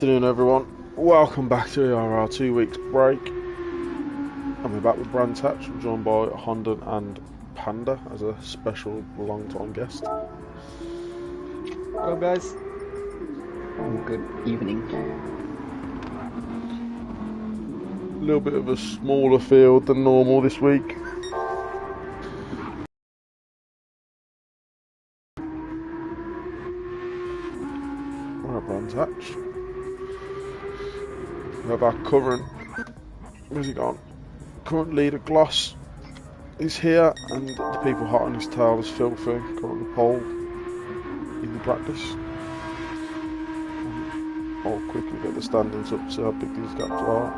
Afternoon everyone, welcome back to our 2 weeks break, and we're back with Brands Hatch. I'm joined by Honda and Panda as a special long-time guest. Hello guys. Good evening. A little bit of a smaller field than normal this week. Alright, Brands Hatch. We have our current, where's he gone? Current leader Gloss is here, and the people hot on his tail is Filthy, currently pole in the practice. I'll quickly get the standings up to see how big these gaps are.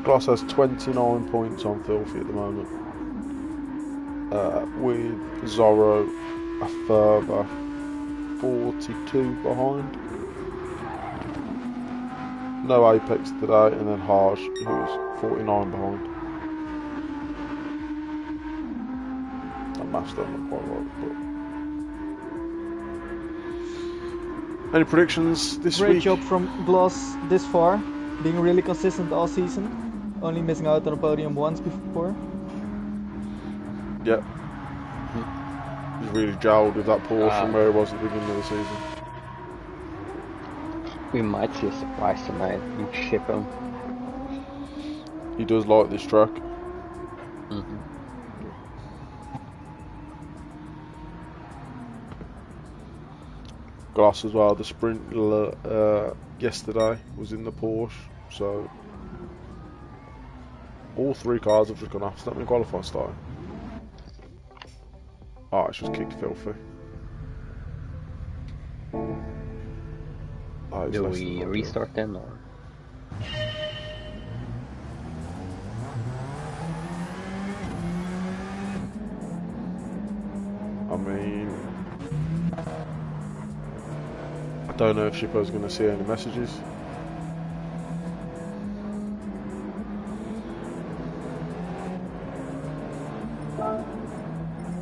Gloss has 29 points on Filthy at the moment, with Zorro a further 42 behind. No Apex today, and then Harsh, who's 49 behind. That math's done not quite right, but... Any predictions this week? Great job from Gloss this far, being really consistent all season, only missing out on a podium once before. Yep. He's really gelled with that Porsche from where he was at the beginning of the season. We might see a surprise tonight. You ship him. He does like this track. Gloss as well. The sprint yesterday was in the Porsche, so all three cars have just gone off. So let me qualify starting. Oh, it's just kicked Filthy. Oh, Do we restart then, or? I mean, I don't know if Shippo's going to see any messages.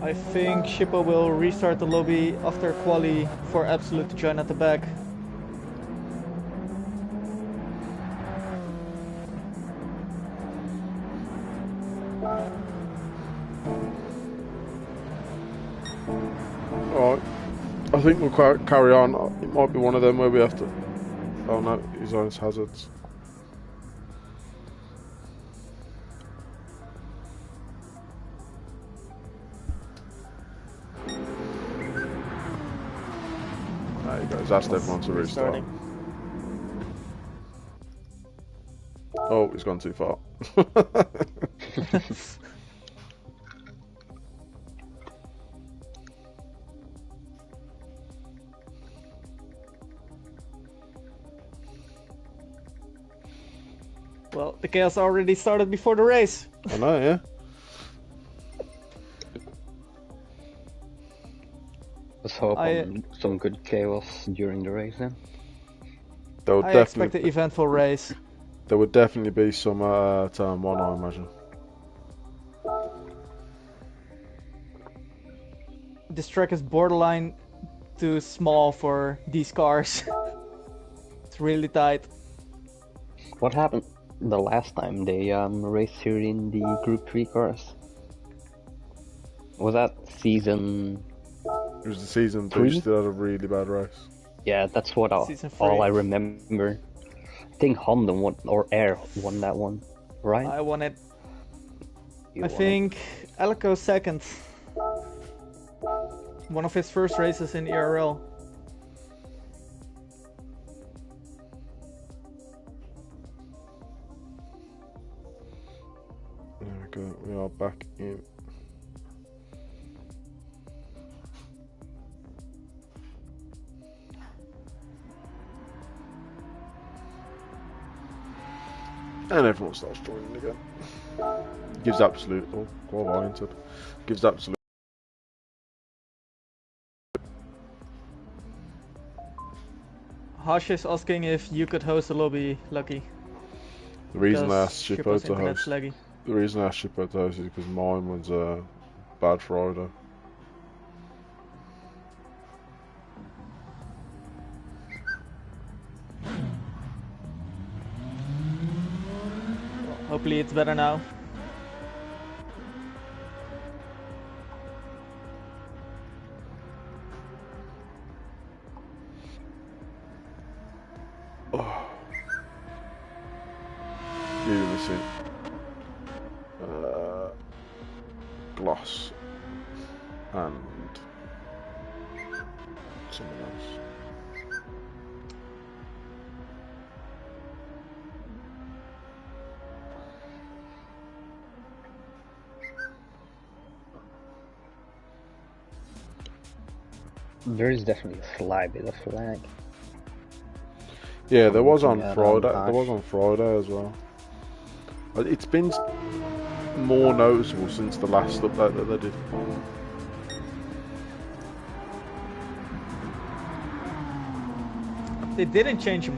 I think Shippo will restart the lobby after quali for Absolute to join at the back. Alright, I think we'll carry on. It might be one of them where we have to... Oh no, he's on his hazards. There he goes, that's everyone to restart. Oh, he's gone too far. Well, the chaos already started before the race. I know, yeah. Let's hope on some good chaos during the race then. I expect an eventful race. There would definitely be some turn one, I imagine. This track is borderline too small for these cars. It's really tight. What happened the last time they raced here in the Group 3 cars? Was that season... It was the season 3, still had a really bad race. Yeah, that's what all I remember. I think Honda won, or Air won that one, right? I won it. I think Alico second. One of his first races in ERL. There we go, we are back in. And everyone starts joining again. Gives absolute, oh, quite oriented. Gives absolute. Hash is asking if you could host a lobby, Lucky. The reason I asked Shippo to internet's host. laggy. The reason I asked Shippo to host is because mine was bad Friday. Hopefully it's better now. Oh. You missing. Gloss. And someone else. There is definitely a slight bit of lag. Yeah, there was on Looking at Friday. Ash. There was on Friday as well. But it's been more noticeable since the last update that they did. They didn't change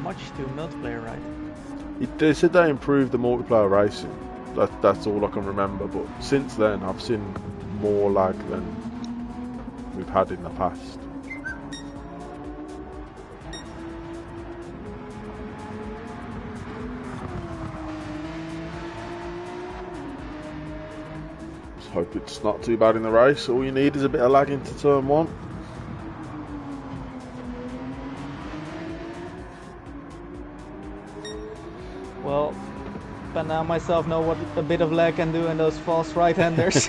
much to multiplayer, right? They said they improved the multiplayer racing. That's all I can remember. But since then, I've seen more lag than we've had in the past. Just hope it's not too bad in the race. All you need is a bit of lag into turn one. Well, by now myself know what a bit of lag can do in those false right-handers.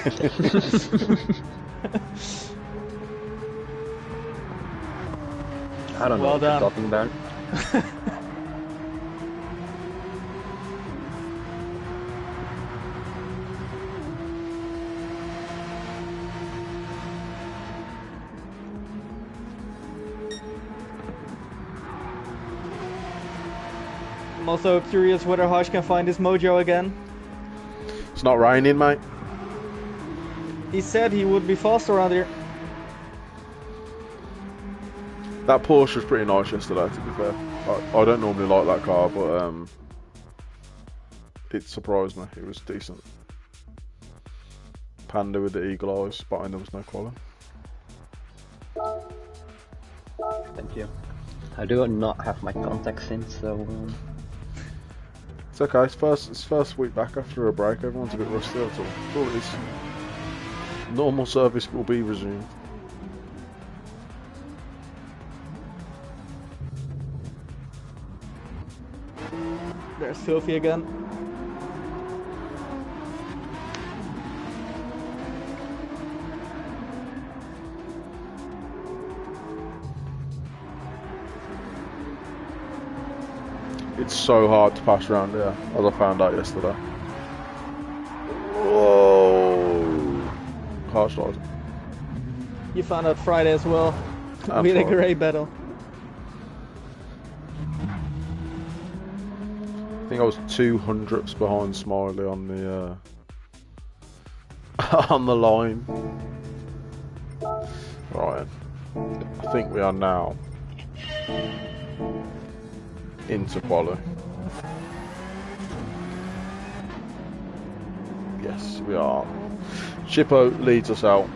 I don't know Well what you're done. talking about. I'm also curious whether Hosh can find his mojo again. It's not raining, mate. He said he would be fast around here. That Porsche was pretty nice yesterday, to be fair. I don't normally like that car, but it surprised me. It was decent. Panda with the eagle eyes, but there was no collar. Thank you. I do not have my contacts in, so It's okay. It's first week back after a break. Everyone's a bit rusty. That's all it is. Normal service will be resumed. There's Sophie again. It's so hard to pass around here, as I found out yesterday. Whoa! Harsh ride. You found out Friday as well. And We had a Friday. great battle. I think I was 200ths behind Smiley on the on the line. Right. I think we are now into quali. Yes, we are. Chippo leads us out.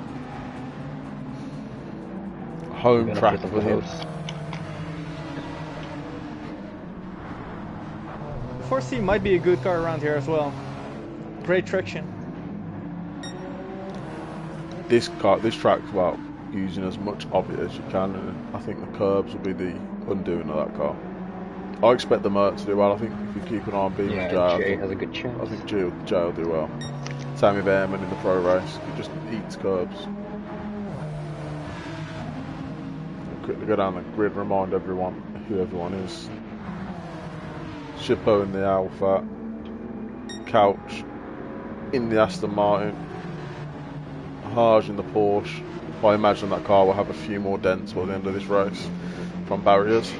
Home gonna track hit for the him. host. 4C might be a good car around here as well. Great traction. This track's about using as much of it as you can, and I think the curbs will be the undoing of that car. I expect the Mert to do well. I think if you keep an eye on Beam and Jay, I Jay think- has a good chance. I think Jay will do well. Sammy Behrman in the pro race, he just eats curbs. Quickly go down the grid, remind everyone who everyone is. Shippo in the Alpha, Couch in the Aston Martin, Haj in the Porsche. I imagine that car will have a few more dents by the end of this race from barriers.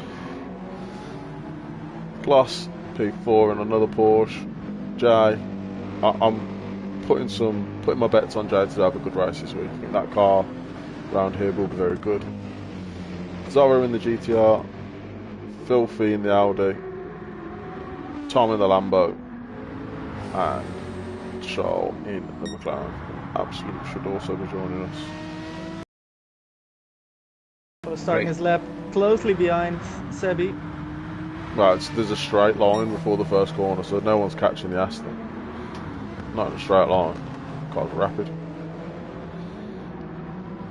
Gloss, P4 in another Porsche. Jay, I'm putting my bets on Jay to have a good race this week. I think that car around here will be very good. Zara in the GTR, Filthy in the Audi, Tom in the Lambo, and Charles in the McLaren. Absolute should also be joining us. So starting Great. his lap closely behind Sebi. Well, there's a straight line before the first corner, so no one's catching the Aston. Not in a straight line. Quite rapid.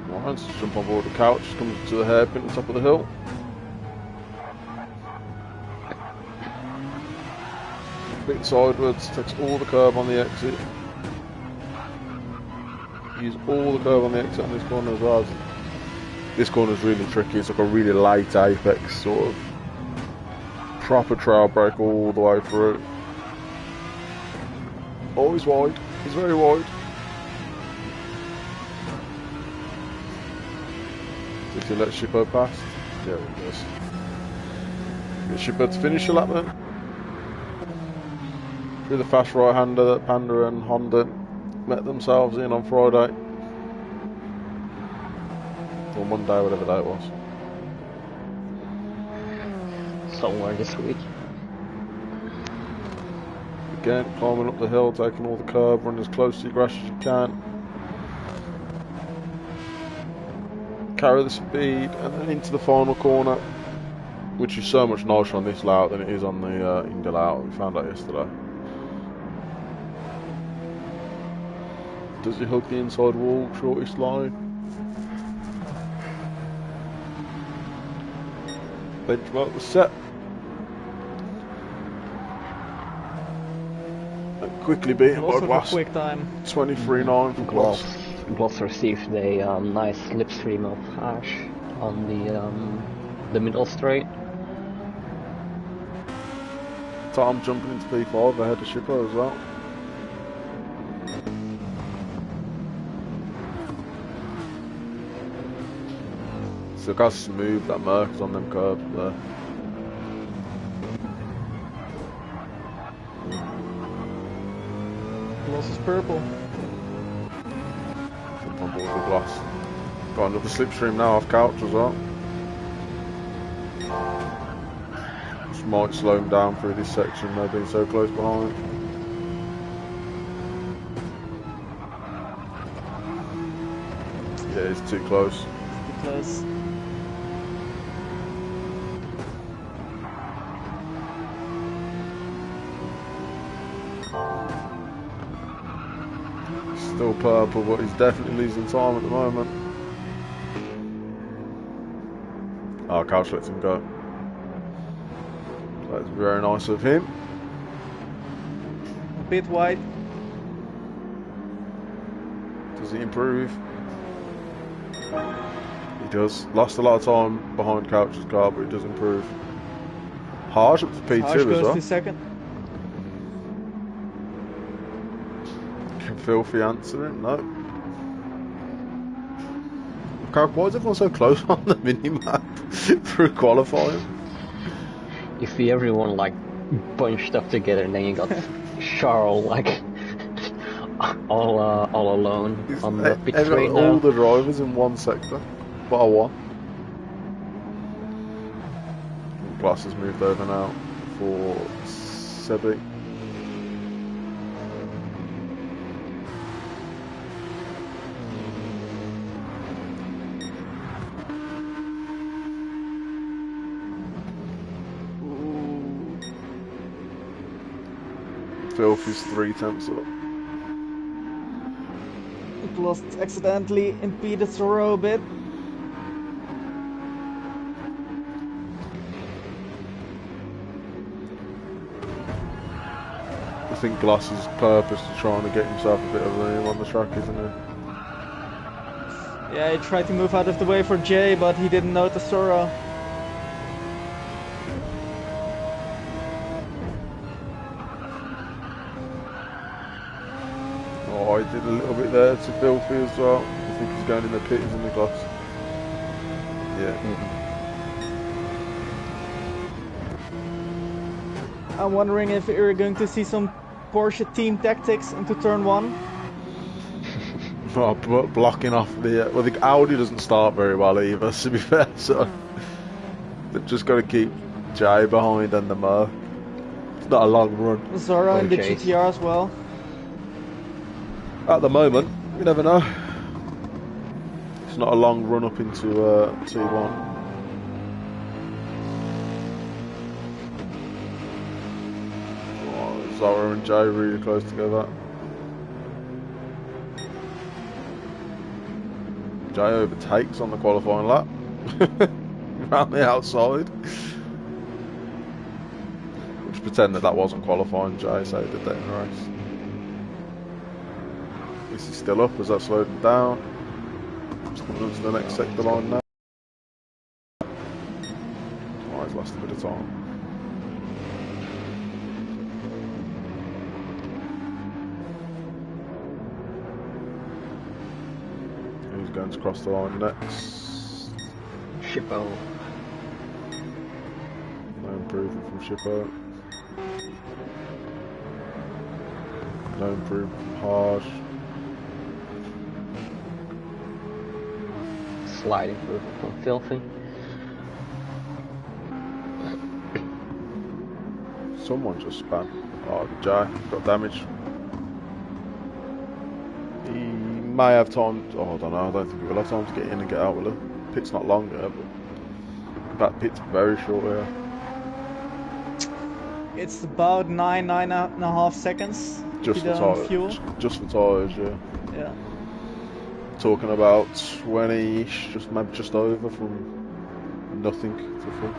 Right, let's jump on board the couch, comes to the hairpin at the top of the hill. Bit sideways, takes all the curve on the exit. Use all the curve on the exit on this corner as well. This corner is really tricky, it's like a really light apex, sort of proper trail brake all the way through. Oh, he's wide, he's very wide. If he lets Shippo past, there he goes. Get Shippo to finish the lap then. Through the fast right-hander that Panda and Honda met themselves in on Friday. Or Monday, whatever day it was. Somewhere this week. Again, climbing up the hill, taking all the curve, running as close to your grass as you can. Carry the speed, and then into the final corner, which is so much nicer on this layout than it is on the Indy layout. We found out yesterday. Does he hug the inside wall, shortest line? Benchmark was set. And quickly beaten by Glass. Quick time. 23.9 for Glass. Glass received a nice slipstream of Ash on the middle straight. Tom jumping into P5 ahead of Shippo as well. So look how smooth that Merc is on them curves there. Glass is purple. Jump on board with Glass. Got another slipstream now off couch as well. Just might slow him down through this section, they're being so close behind. Yeah, it's too close. Too close. Still purple, but he's definitely losing time at the moment. Oh, Couch lets him go. That's very nice of him. A bit wide. Does he improve? He does. Lost a lot of time behind Couch's car, but he does improve. Harsh up to P2 Harsh as goes well. to second. Can Filthy answer him? No. Why is everyone so close on the mini-map through qualifying? You see everyone like bunched up together, and then you got Charles like all alone on the pit straight now. All the drivers in one sector, bar one. Glass has moved over now for Sebi. Filth is 3 tenths up. Glass accidentally impeded Thoreau a bit. I think Glass is purposely trying to get himself a bit of room on the track, isn't he? Yeah, he tried to move out of the way for Jay, but he didn't notice Thoreau. Oh, he did a little bit there to Filthy as well. I think he's going in the pit, isn't he, Glass? Yeah. I'm wondering if we're going to see some Porsche team tactics into turn 1. Oh, blocking off the... well, the Audi doesn't start very well either, to be fair, so... they've just got to keep Jay behind and the Merc. It's not a long run. Zora in the Chase. GTR as well. At the moment, you never know. It's not a long run up into T1. Zara and Jay really close together. Jay overtakes on the qualifying lap. Around the outside. Just pretend that wasn't qualifying, Jay, so he did that in the race. This is still up as that slowed him down. Just coming into the next sector line now. Oh, he's lost a bit of time. Who's going to cross the line next? Shippo. No improvement from Shippo. No improvement from Harsh. Slight improvement from Filthy. Someone just spun. Oh, Jay got damage. He may have time. Oh, I don't know. I don't think he will have time to get in and get out. Will he? Pit's not long there, but that pit's very short here. It's about 9.5 seconds. Just for fuel. tires. Just for tires, yeah. Yeah. Talking about 20-ish, maybe just over from nothing to full.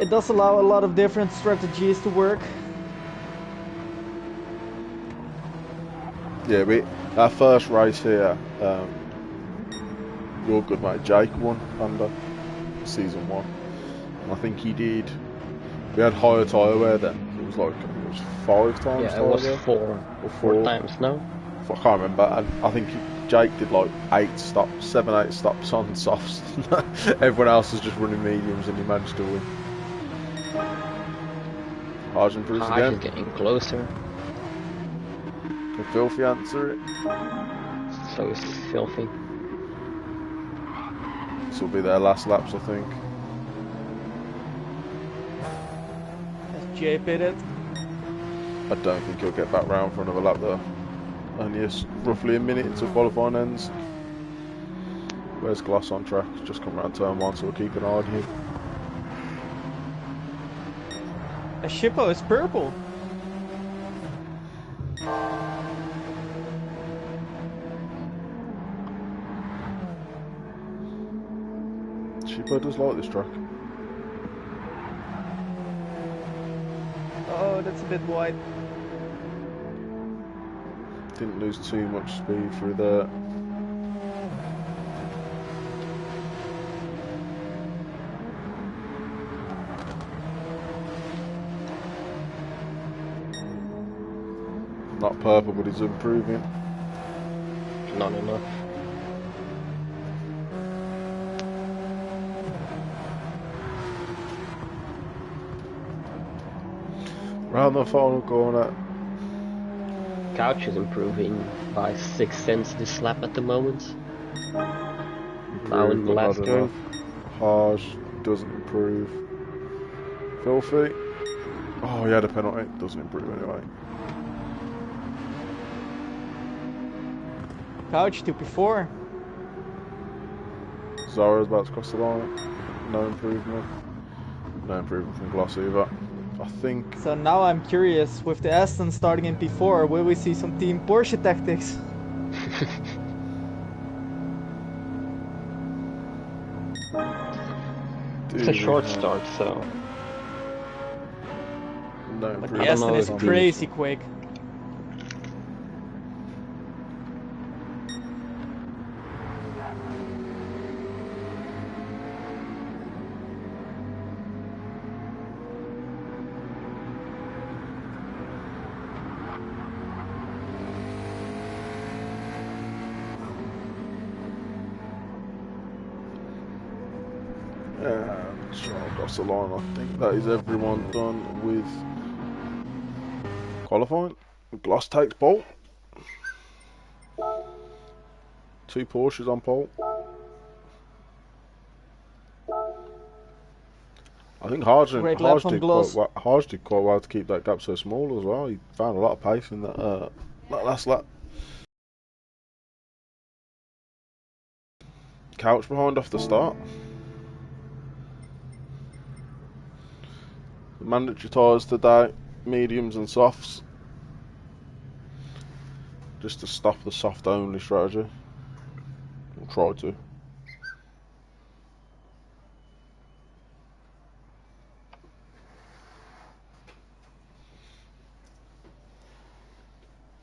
It does allow a lot of different strategies to work. Yeah, our first race here, your good mate Jake won under season 1. And I think he did. We had higher tyre wear then. It was like 5 times. Yeah, it was wear. four. Or 4 times now. I can't remember. I think Jake did like 7, 8 stops on softs. Everyone else was just running mediums, and he managed to win. Harsh improves Harsh again. is getting closer. Can Filthy answer it? So is Filthy. This will be their last laps, I think. Has Jay pitted? I don't think he'll get back round for another lap though. Only roughly a minute until qualifying ends. Where's Gloss on track? Just come around turn 1, so we'll keep an eye on him. A Shippo is purple. Shippo does like this track. Oh, that's a bit wide. Didn't lose too much speed through there. Not purple, but he's improving. Not enough. Round the final corner. Couch is improving by 6 cents this lap at the moment. Now in the last turn. Harsh doesn't improve. Filthy. Oh, he had a penalty. Doesn't improve anyway. Couch 2P4. Zara's about to cross the line. No improvement. No improvement from Gloss either. I think. So now I'm curious, with the Aston starting in P4, will we see some Team Porsche tactics? It's a short start, so. No But the improvement. Aston is crazy quick. So across the line, I think that is everyone done with qualifying. Gloss takes pole. 2 Porsches on pole. I think Harsh did quite well to keep that gap so small as well. He found a lot of pace in that last lap. Couch behind off the start. The mandatory tyres today, mediums and softs. Just to stop the soft only strategy. We'll try to.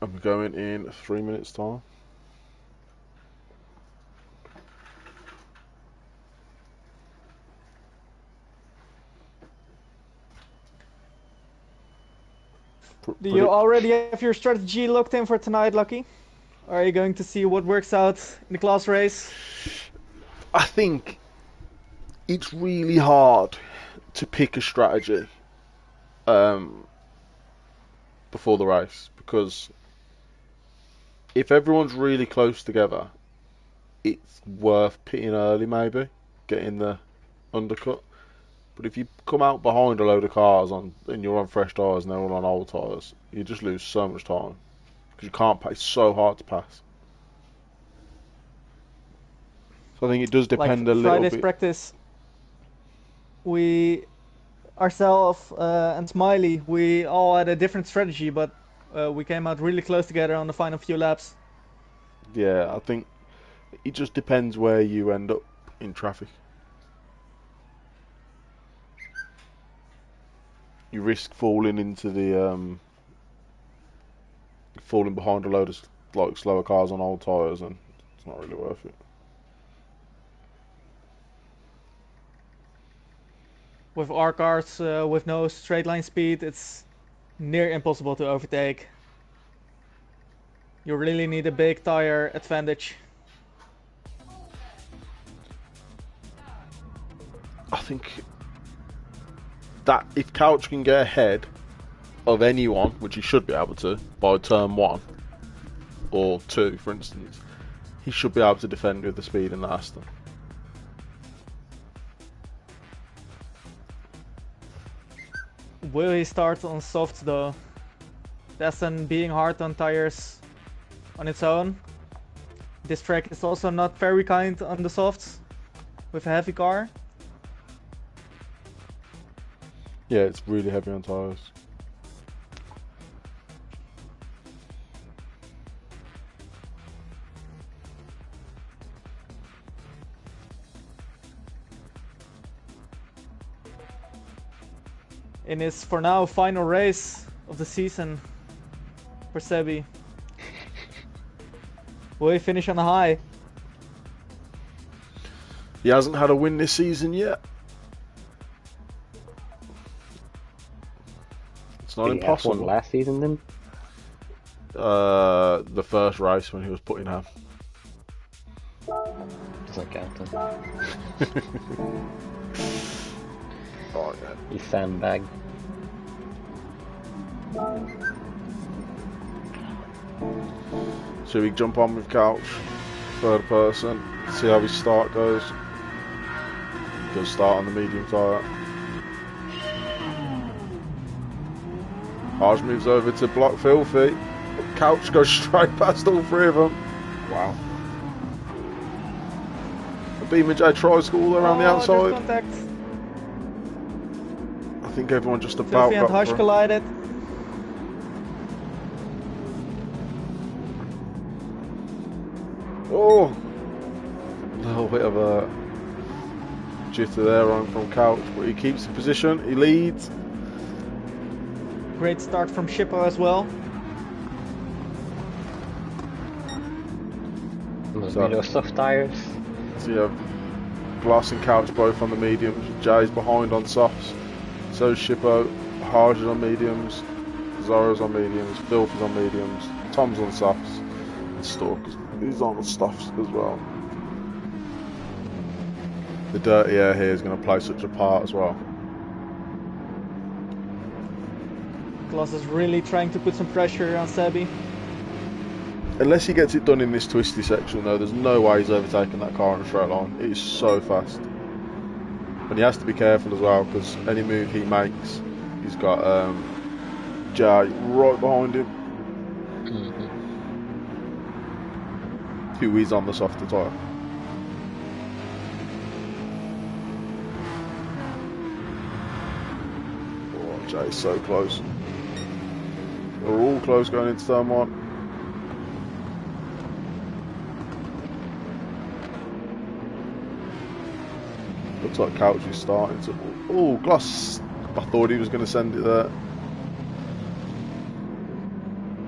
And we're going in 3 minutes time. Do you already have your strategy locked in for tonight, Lucky? Or are you going to see what works out in the class race? I think it's really hard to pick a strategy before the race, because if everyone's really close together, it's worth pitting early, maybe getting the undercut. But if you come out behind a load of cars and you're on fresh tyres and they're all on old tyres, you just lose so much time because you can't pass. It's so hard to pass. So I think it does depend a little Friday's bit. practice, we ourselves and Smiley, we all had a different strategy, but we came out really close together on the final few laps. Yeah, I think it just depends where you end up in traffic. You risk falling into the falling behind a load of like slower cars on old tyres, and it's not really worth it. With our cars with no straight line speed, it's near impossible to overtake. You really need a big tire advantage. I think that if Couch can get ahead of anyone, which he should be able to, by turn 1 or 2, for instance, he should be able to defend with the speed in the Aston. Will he start on softs though? Aston being hard on tires on its own. This track is also not very kind on the softs with a heavy car. Yeah, it's really heavy on tyres. In his, for now, final race of the season for Sebi. Will he finish on a high? He hasn't had a win this season yet. It's not impossible. Won last season then? The first race when he was putting ham. Doesn't count then. Oh, yeah. He sandbagged. So we jump on with Couch, third person, see how his start goes. He'll start on the medium tyre. Harsh moves over to block Filthy. Couch goes straight past all 3 of them. Wow. A Beamer J tri-school around the outside. Contact. I think everyone just about Filthy and got Harsh through. collided. Oh! A little bit of a jitter there on from Couch, but he keeps the position, he leads. Great start from Shippo as well. Those soft tires. So you have Glass and Couch both on the mediums, Jay's behind on softs, so's Shippo, Harj is on mediums, Zara's on mediums, Filth is on mediums, Tom's on softs, and Stork is on softs as well. The dirty air here is going to play such a part as well. Glass is really trying to put some pressure on Sebi. Unless he gets it done in this twisty section though, there's no way he's overtaking that car on a straight line. It is so fast. And he has to be careful as well, because any move he makes, he's got Jay right behind him. Who is on the softer tyre. Jay is so close. We're all close going into turn 1. Looks like Couch is starting to... Oh, Gloss! I thought he was going to send it there.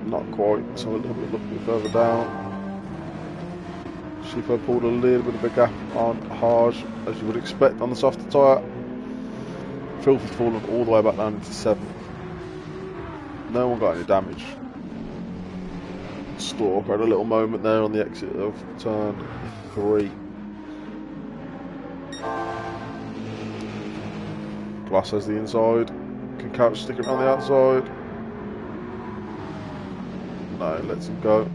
Not quite, so a little bit further down. Shippo pulled a little bit of a gap on Harsh, as you would expect on the softer tyre. Filthy's fallen all the way back down into 7th. No one got any damage. Stork had a little moment there on the exit of turn 3. Glass has the inside. Can Couch stick it on the outside? No, lets him go.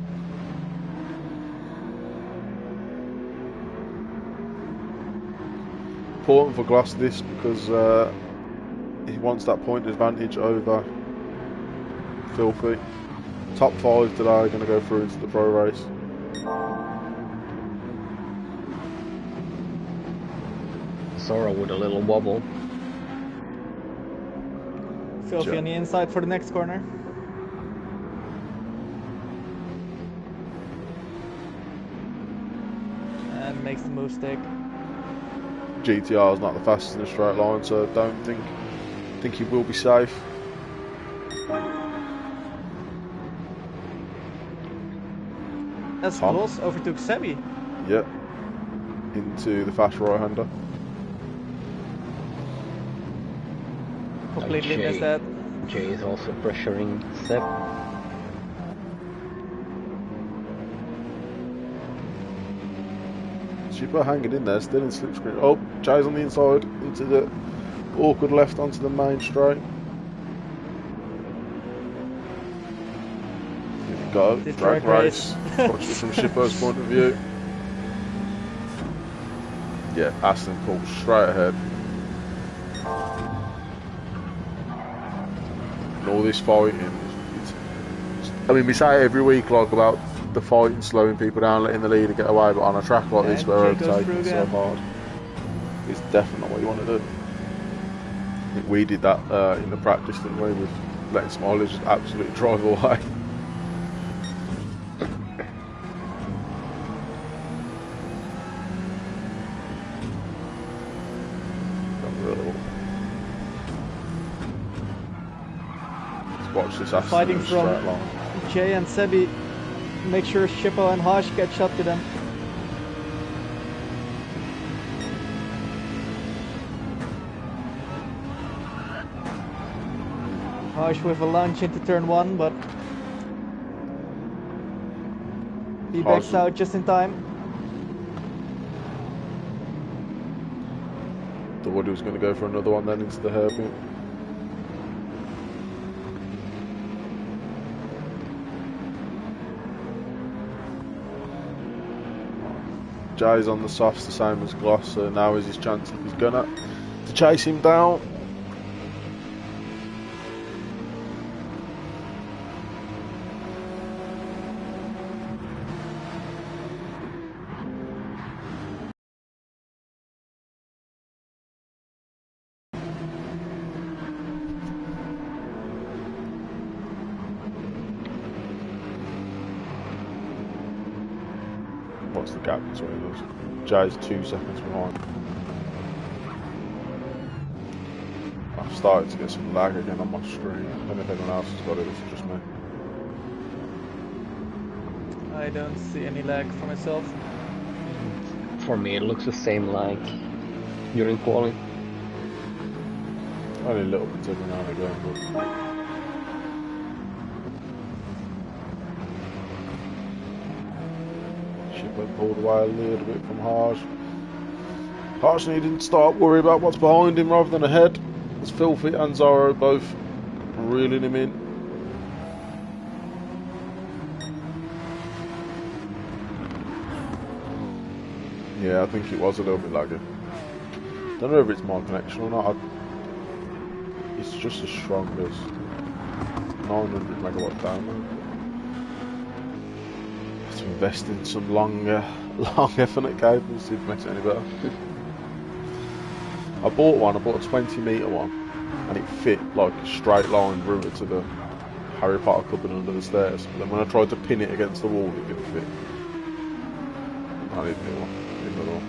Important for Glass this because he wants that point advantage over Filthy. Top 5 today are going to go through into the pro race. Sora with a little wobble. Filthy on the inside for the next corner. And makes the move stick. GTR is not the fastest in a straight line, so I don't think he will be safe. As Gloss overtook Sebi. Yep. Into the fast right-hander. Completely missed that. Jay is also pressuring Seb. Shippo hanging in there, still in slipstream. Oh, Jay's on the inside, into the awkward left onto the main straight. Here we go, drag race. Watch it from Shippo's point of view. Yeah, Aston pulled straight ahead. And all this fighting, I mean, we say every week like about the fighting slowing people down, letting the leader get away, but on a track like this where overtaking is so hard, it's definitely what you want to do. I think we did that in the practice, didn't we, with letting Smiley just absolutely drive away. Watch this fighting from Jay and Sebi. Make sure Shippo and Harsh get shot to them. Harsh with a launch into turn 1, but he backs out just in time. Thought he was going to go for another one then into the hairpin. Jay's on the softs, the same as Gloss, so now is his chance if he's gonna to chase him down. What's the gap between us? Jay's 2 seconds behind. I've started to get some lag again on my screen. I don't know if anyone else has got it, it's just me. I don't see any lag for myself. For me it looks the same like during quali. Only a little bit every now and again, but... pulled away a little bit from Harsh. Harsh needed to start worrying about what's behind him rather than ahead. As Filthy and Zorro both reeling him in. Yeah, I think it was a little bit laggy. Don't know if it's my connection or not. It's just as strong as 900 megawatt download. To invest in some long Ethernet cables, see if it makes it any better. I bought a 20 metre one, and it fit like a straight line route to the Harry Potter cupboard under the stairs. But then when I tried to pin it against the wall, it didn't fit. I didn't do one. Didn't at all.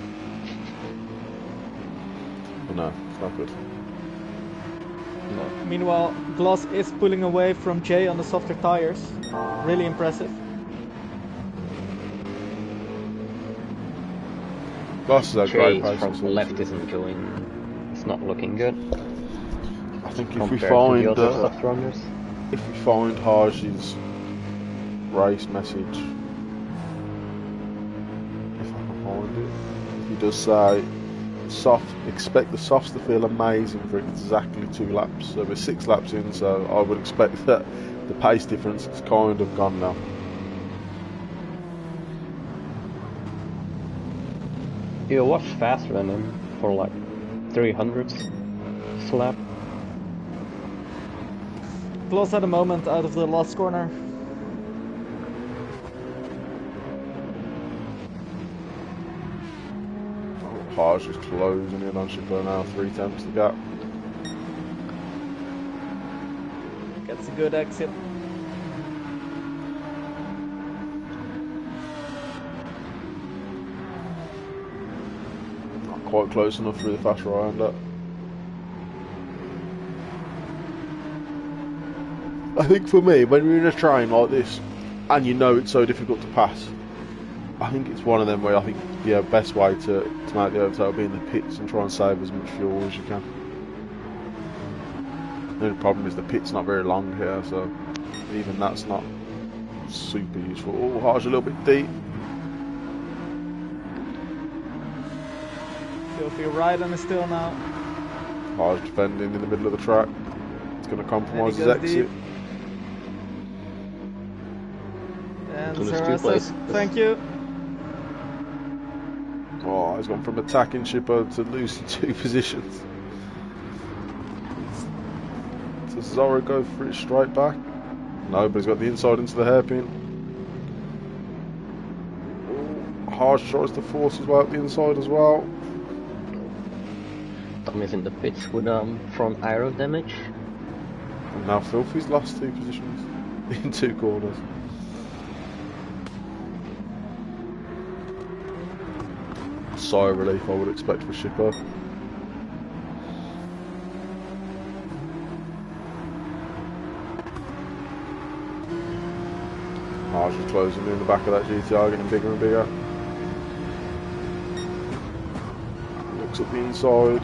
But no, it's not good. No. Meanwhile, Gloss is pulling away from Jay on the softer tires. Really impressive. Gloss is a great Chase pace. from the left isn't going. It's not looking good. I think if we Compared to find the other soft runners. if we find Haj's race message, if I can find it, he does say expect the softs to feel amazing for exactly 2 laps. So we're 6 laps in, so I would expect that the pace difference is kind of gone now. He was faster than him for like 300s slap. Gloss at a moment out of the last corner. Haj is closing in on Shipper now, 3 tenths the gap. Gets a good exit. Not quite close enough for the fast right up. I think for me, when you're in a train like this, and you know it's so difficult to pass, I think it's one of them where I think the best way to make the overtake will be in the pits and try and save as much fuel as you can. The only problem is the pit's not very long here, so even that's not super useful. Oh, Haj's a little bit deep. Filthy riding is still now. Haj defending in the middle of the track. It's going to compromise his goes exit. deep. And To the Sarah street says, light. thank you. Oh, he's gone from attacking Shipper to losing 2 positions. Does Zora go for it straight back? No, but he's got the inside into the hairpin. Haj tries to force his way up the inside as well. Tom is in the pits with front aero damage. And now Filthy's lost 2 positions in 2 corners. Sigh of relief I would expect for Shipper. Haj is closing in the back of that GTR, getting bigger and bigger. Looks at the inside.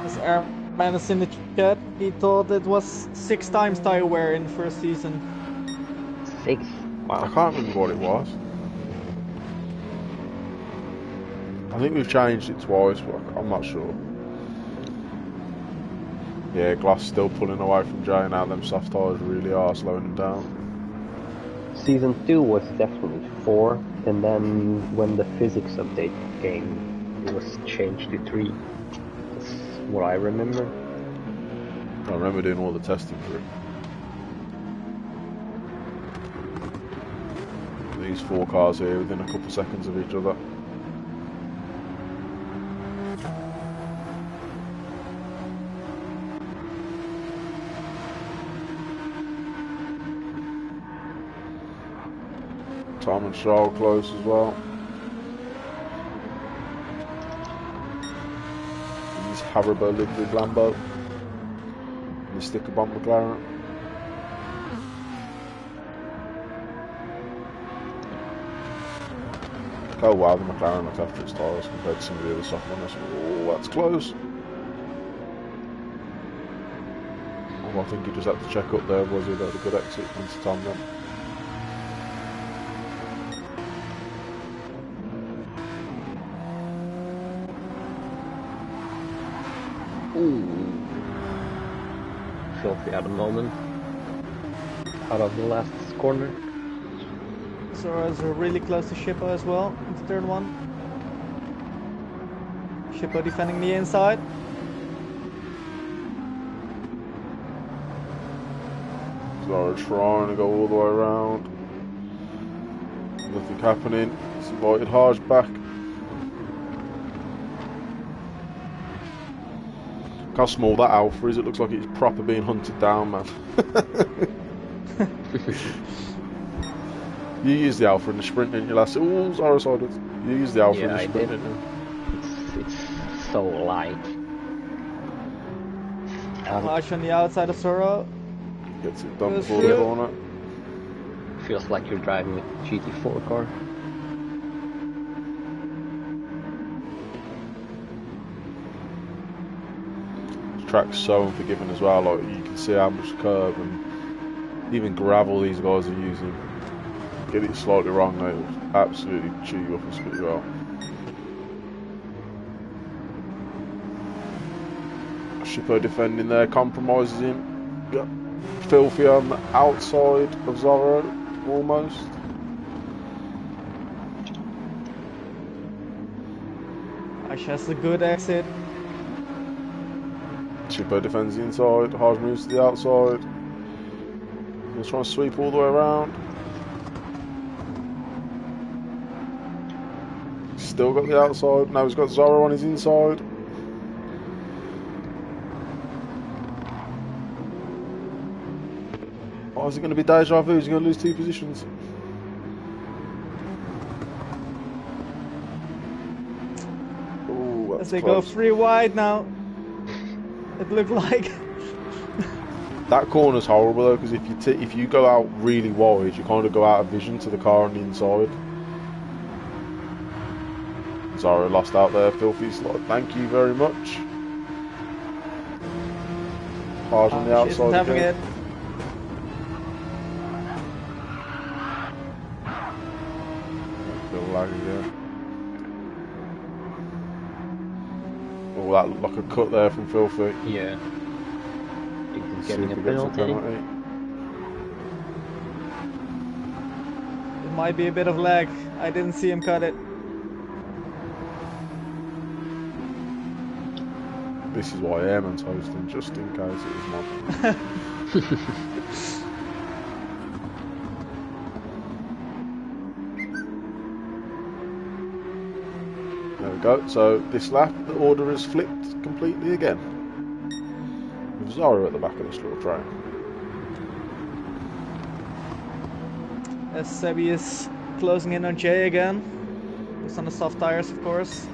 As Airman is in the chat, he thought it was 6 times tire wear in the first season. 6. I Wow. can't remember what it was. I think we've changed it twice, but I'm not sure. Yeah, Glass still pulling away from Jay now. Them soft tyres really are slowing him down. Season 2 was definitely 4, and then when the physics update came, it was changed to 3. That's what I remember. I remember doing all the testing for it. These 4 cars here within a couple of seconds of each other. Tom and Charles close as well. He's Haribo livery Lambo. The sticker bomb McLaren. Oh wow, the McLaren looked after its tyres compared to some of the other soft ones. Oh, that's close. Oh, I think he just had to check up there, was he? That was a good exit into Tom then. Filthy at the moment. Out of the last corner. Zora's really close to Shippo as well, in the third one. Shippo defending the inside. Zara trying to go all the way around. Nothing happening. He's invited Harsh back. Look how small that alpha is. It looks like it's proper being hunted down, man. You use the alpha in the sprint, didn't you, last? Oh, Zara sided. You use the alpha in the sprint, didn't you? It's so light. Harsh on the outside of Zora. Gets it done Goes before the through. corner. Feels like you're driving a GT4 car. This track's so unforgiving as well. Like, you can see how much curb and even gravel these guys are using. Get it slightly wrong, they will absolutely chew you up and spit you out. Shippo defending there, compromises him. Yep. Filthy on the outside of Zorro, almost. Harsh has a good exit. Shippo defends the inside, Harsh moves to the outside. He's trying to sweep all the way around. Still got the outside, now he's got Zorro on his inside. Oh, is it going to be deja vu? Is he going to lose 2 positions? Oh, As that's they close. go 3 wide now. It looked like. That corner's horrible though, because if you go out really wide, you kind of go out of vision to the car on the inside. Zara lost out there, Filthy slot. Thank you very much. Hard on the Harsh isn't outside having again. it. Little lag again. Oh, that looked like a cut there from Filthy. Yeah. He's See getting if a he gets penalty. It might be a bit of lag. I didn't see him cut it. This is why Airman's hosting, just in case it was not. There we go. So this lap, the order is flipped completely again. With Zara at the back of this little train. As Sebi is closing in on Jay again. He's on the soft tires, of course.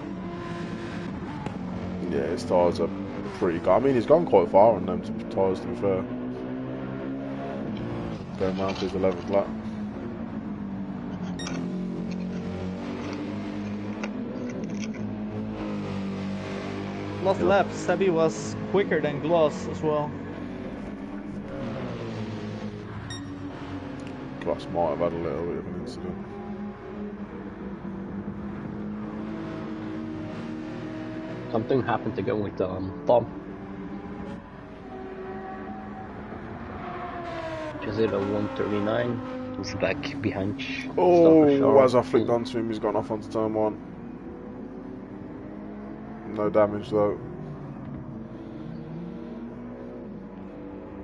Yeah, his tyres are pretty good. I mean, he's gone quite far on them tyres, to be fair. Going round to his 11th lap. Last lap, Sebi was quicker than Gloss as well. Glass might have had a little bit of an incident. Something happened to go with Tom. Is it a 139? He's back behind. Oh, as I flicked onto him, he's gone off onto turn 1. No damage though.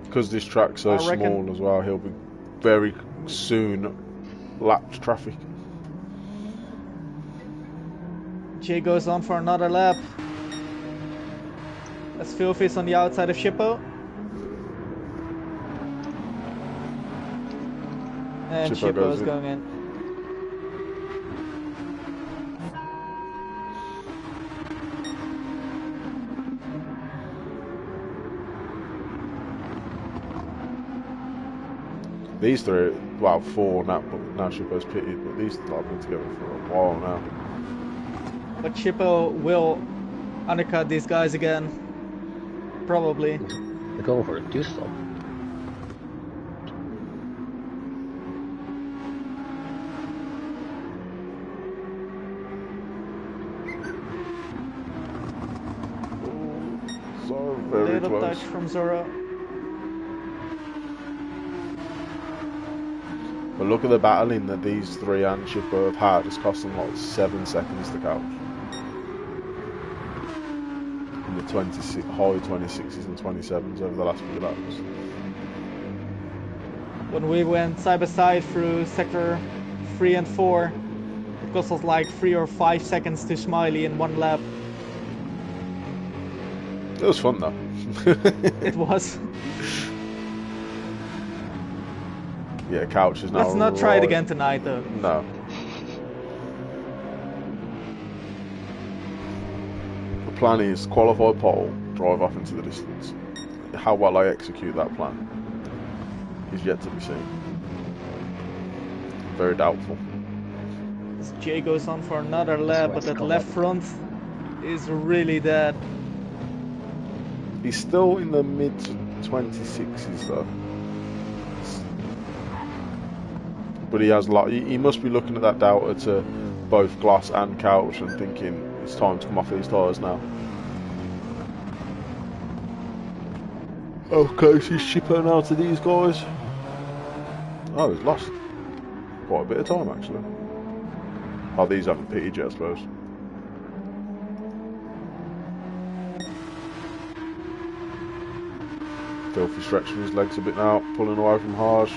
Because this track's so small as well, he'll be very soon lapped traffic. Jay goes on for another lap. As Filthy's on the outside of Shippo. And Shippo is going in. These 3, well, 4 now, now Shippo's pitted, but these 3 have been together for a while now. But Shippo will undercut these guys again. Probably. They're going for a 2-stop. So very Little close. touch from Zora. But look at the battling that these three and Chipper have had. It's cost them like 7 seconds to couch. In the high 26s and 27s over the last few laps. When we went side by side through sector 3 and 4, it cost us like 3 or 5 seconds to Smiley in one lap. It was fun though. It was. Yeah, couch is now. Let's not try it again tonight though. No. The plan is qualify pole, drive off into the distance. How well I execute that plan is yet to be seen. Very doubtful. As Jay goes on for another lap, but that left front is really dead. He's still in the mid 26s though. But he has he must be looking at that Delta to both glass and couch and thinking it's time to come off these tyres now. Okay, so he's shipping out to these guys. Oh, he's lost quite a bit of time actually. Oh, these haven't pitted yet, I suppose. Filthy stretching his legs a bit now, pulling away from Harsh.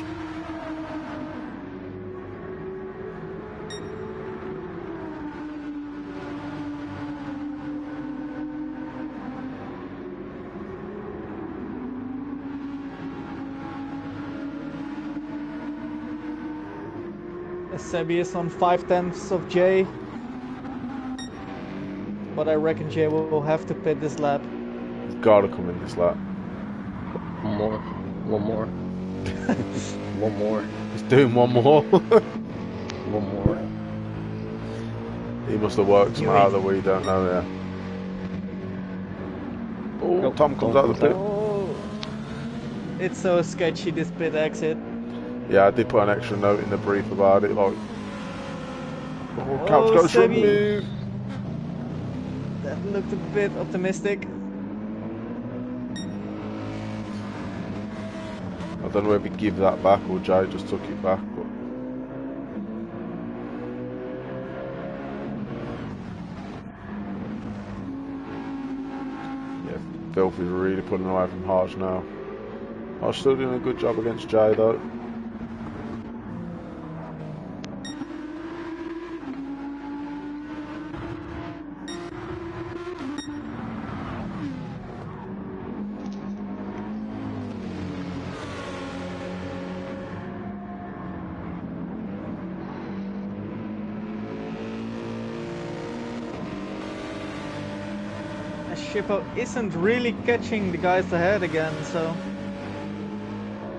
Sebi is on 5/10 of Jay, but I reckon Jay will have to pit this lap. He's gotta come in this lap. One more. One more. He's doing one more. One more. He must have worked somehow that we don't know yet. Oh, Tom comes out of the pit. Oh, it's so sketchy, this pit exit. Yeah, I did put an extra note in the brief about it, like, oh, couch goes from me. That looked a bit optimistic. I don't know if he give that back or Jay just took it back, but yeah, Filthy's really pulling away from Harsh now. Harsh still doing a good job against Jay though. Shippo isn't really catching the guys ahead again, so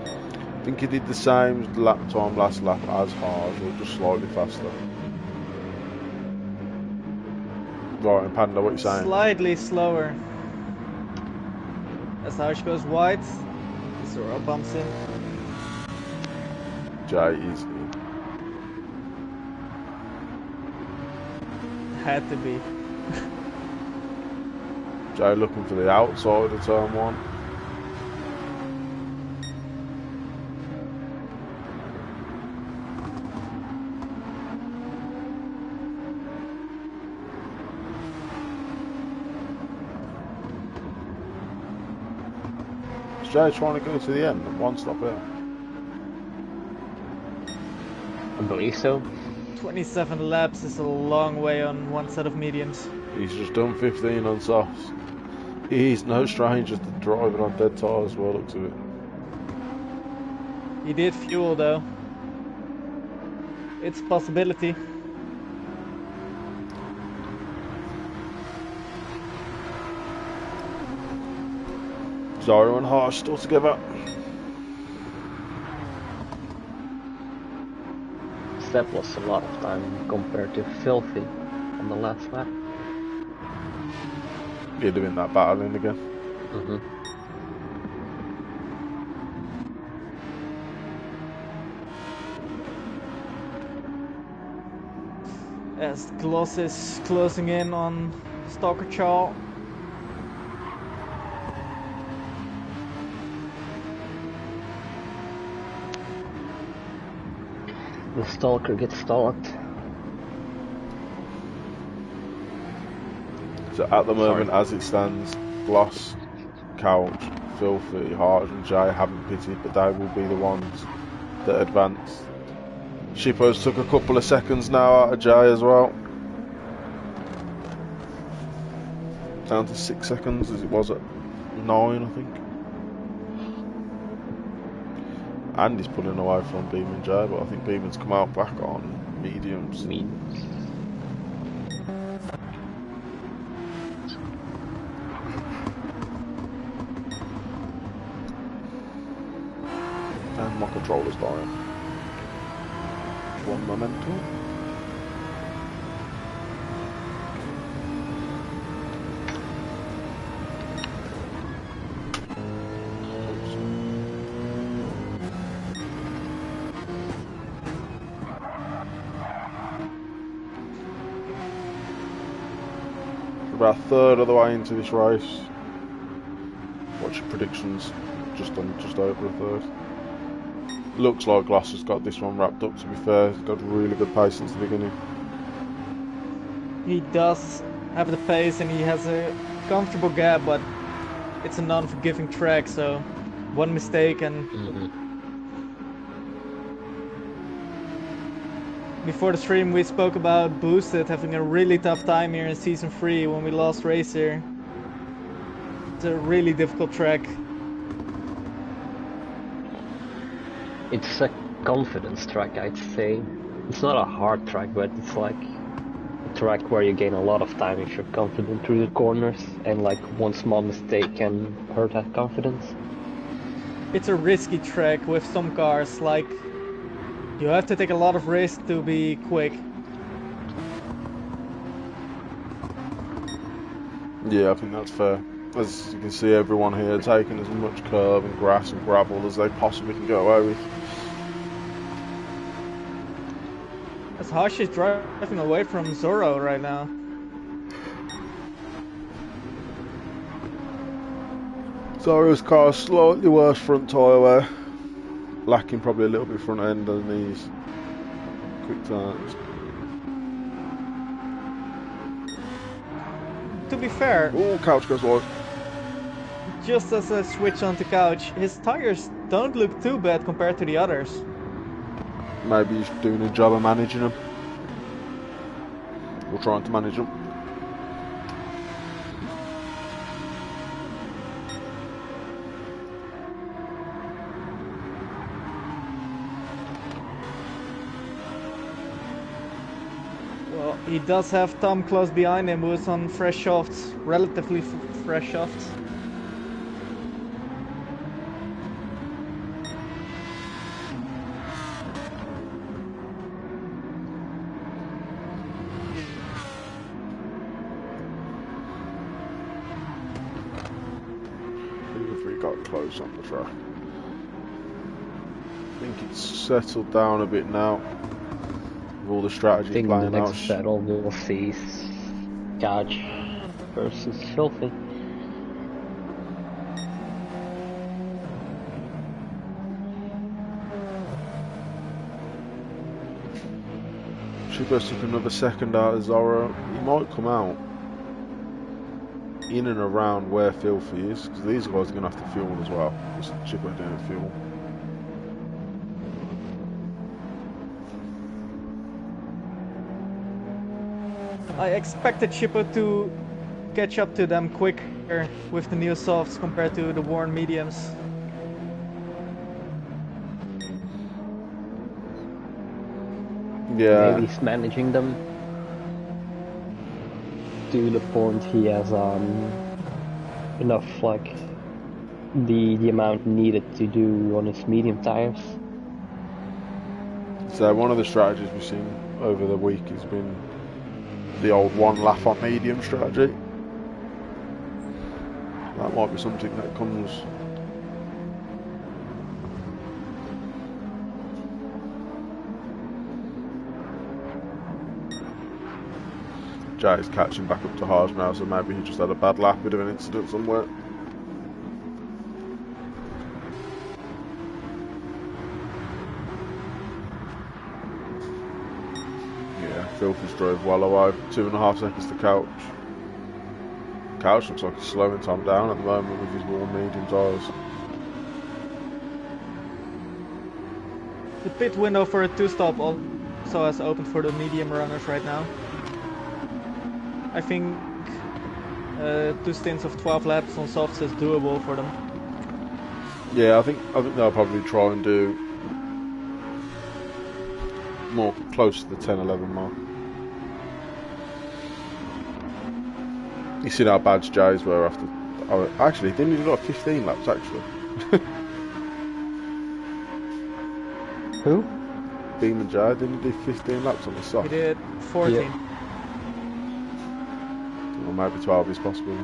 I think he did the same lap time last lap as Harsh, or just slightly faster. Right, and Panda, what are you saying? slightly slower. As Harsh goes wide, Zora bumps in. Jay is in. Had to be. Jay looking for the outside of turn one. Is Jay trying to go to the end and one stop here? I believe so. 27 laps is a long way on one set of mediums. He's just done 15 on softs. He's no stranger to driving on dead tyres by the looks of it. He did fuel though. It's a possibility. Zara and Harsh still together. That was a lot of time compared to Filthy on the last lap. He'd have been that battling again. As Gloss is closing in on Stalker Chaw. The stalker gets stalked. So at the moment, as it stands, Gloss, Couch, Filthy, Hart and Jay haven't pitted, but they will be the ones that advance. Shippo's took a couple of seconds now out of Jay as well. Down to 6 seconds as it was at 9, I think. And he's pulling away from Beam and Jay, but I think Beeman's come out back on mediums. And my controller's dying. One momentum. About a third of the way into this race. What's your predictions? Just over a third. Looks like Gloss has got this one wrapped up, to be fair. He's got really good pace since the beginning. He does have the pace and he has a comfortable gap, but it's a non-forgiving track, so one mistake and... Before the stream we spoke about Boosted having a really tough time here in Season 3 when we lost Racer. It's a really difficult track. It's a confidence track, I'd say. It's not a hard track, but it's like a track where you gain a lot of time if you're confident through the corners, and like one small mistake can hurt that confidence. It's a risky track with some cars, like you have to take a lot of risk to be quick. Yeah, I think that's fair. As you can see, everyone here taking as much curb and grass and gravel as they possibly can get away with. As Hash is driving away from Zorro right now. Zorro's car slightly worse front tyre wear. Lacking probably a little bit front end on these quick turns. To be fair, Oh, Couch goes wide. just as a switch onto Couch, his tires don't look too bad compared to the others. Maybe he's doing a job of managing them. Or trying to manage them. Well, he does have Tom close behind him who's on fresh softs, relatively fresh softs. Got close on the track. I think it's settled down a bit now. With all the strategies I think playing the out. next battle we'll see is Couch versus Filthy. Shippo's took another second out of Zorro. He might come out in and around where Filthy is, because these guys are going to have to fuel as well. Just Shippo doing fuel. I expected Shippo to catch up to them quicker with the new softs compared to the worn mediums. Yeah. Maybe he's managing them to the point he has enough like the amount needed to do on his medium tires. So one of the strategies we've seen over the week has been the old one lap on medium strategy. That might be something that comes. Jay's catching back up to Harsh now, so maybe he just had a bad lap, bit of an incident somewhere. Filthy's drove well away. 2.5 seconds to Couch. Couch looks like he's slowing time down at the moment with his warm medium tyres. The pit window for a 2-stop also has opened for the medium runners right now. I think 2 stints of 12 laps on softs is doable for them. Yeah, I think they'll probably try and do more close to the 10-11 mark. You see how bad Jay's were after. Oh, actually, didn't he do like 15 laps actually? Who? Beam and Jay didn't he do 15 laps on the soft? He did 14. Yeah. Or maybe 12 is possible.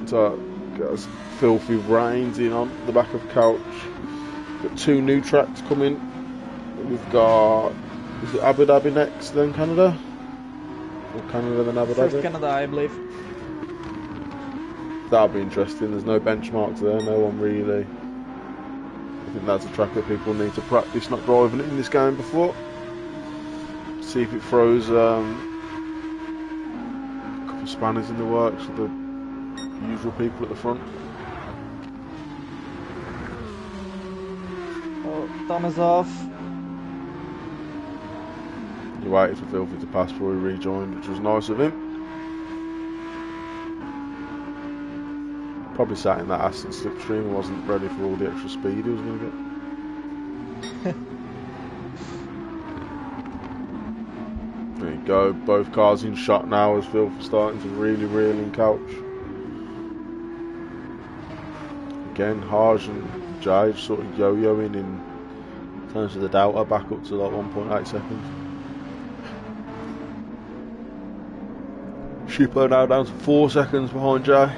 So, got Filthy reins in on the back of Couch. Got 2 new tracks coming. We've got, is it Abu Dhabi next, then Canada? Or Canada then Abu Dhabi? First Canada, I believe. That'll be interesting. There's no benchmarks there, no one really. I think that's a track that people need to practice not driving it in this game before. See if it throws a couple of spanners in the works for the usual people at the front. Oh, thumb is off. He waited for Filthy to pass before he rejoined, which was nice of him. Probably sat in that Aston slipstream and wasn't ready for all the extra speed he was going to get. There you go, both cars in shot now as Filthy starting to really reel in Couch. Again, Haj and Jay just sort of yo-yoing in terms of the delta back up to like 1.8 seconds. Shippo now down to 4 seconds behind Jay.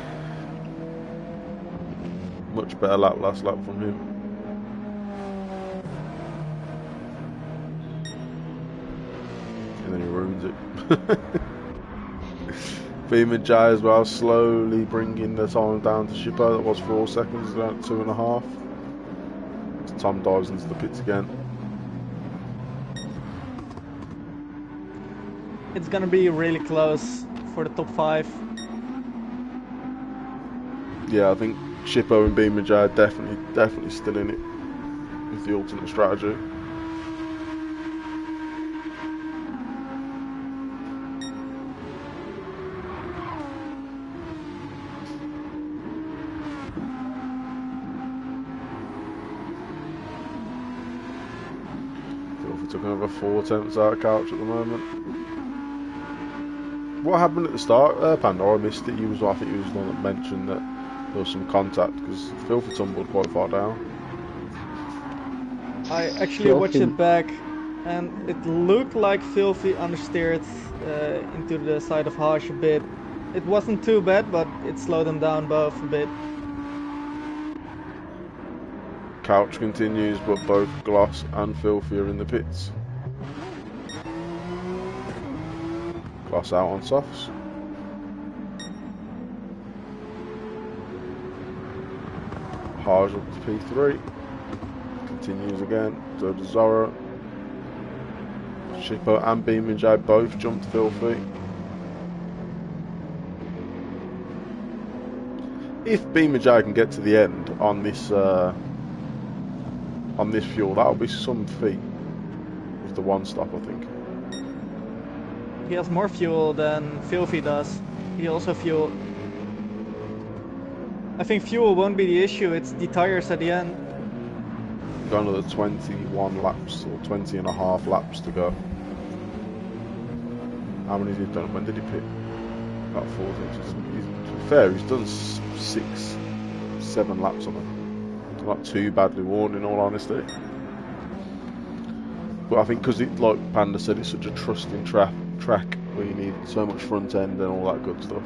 Much better last lap from him. And then he ruins it. Beam and Jay as well, slowly bringing the time down to Shippo. That was 4 seconds, down to 2.5. As Tom dives into the pits again. It's gonna be really close for the top 5. Yeah, I think Shippo and Beam and Jay are definitely still in it with the alternate strategy. Filthy took another 4 attempts out of Couch at the moment. What happened at the start, Panda? I missed it. I think he was the one that mentioned that there was some contact because Filthy tumbled quite far down. I actually watched it back and it looked like Filthy understeered into the side of Haj a bit. It wasn't too bad, but it slowed them down both a bit. Couch continues, but both Gloss and Filthy are in the pits. Gloss out on softs. Haj up to P3. Continues again. So does Zora. Shippo and Beam and Jay both jumped Filthy. If Beam and Jay can get to the end on this fuel, that'll be some feat with the 1 stop, I think. He has more fuel than Filthy does. He also fuel. I think fuel won't be the issue, it's the tires at the end. Got another 21 laps or 20.5 laps to go. How many has he done? When did he pit? About 14. To be fair, he's done 6-7 laps on it. Not too badly worn in all honesty. But I think because like Panda said, it's such a trusting track where you need so much front end and all that good stuff.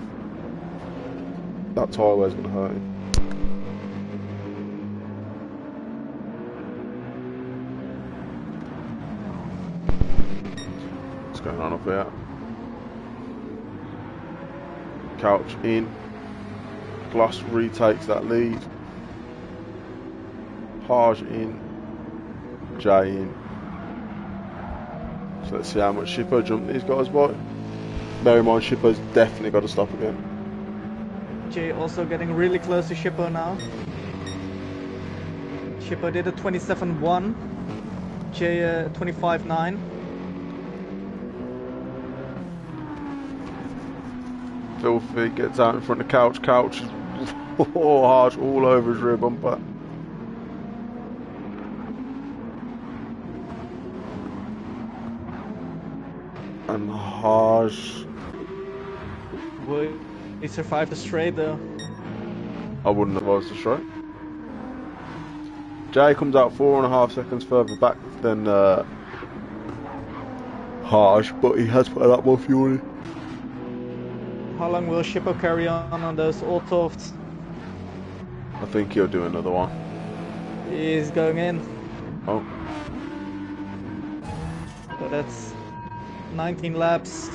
That tyre wear's going to hurt him. What's going on up here? Couch in. Gloss retakes that lead. Harsh in, Jay in. So let's see how much Shippo jumped these guys by. Bear in mind, Shippo's definitely got to stop again. Jay also getting really close to Shippo now. Shippo did a 27.1. Jay 25.9. Filthy gets out in front of Couch. Couch is Harsh all over his rear bumper. And Harsh. Will he survive the straight though? I wouldn't have advised the straight. Jay comes out 4.5 seconds further back than Harsh, but he has put a lot more fuel in. How long will Shippo carry on those old softs? I think he'll do another one. He's going in. Oh. So that's 19 laps.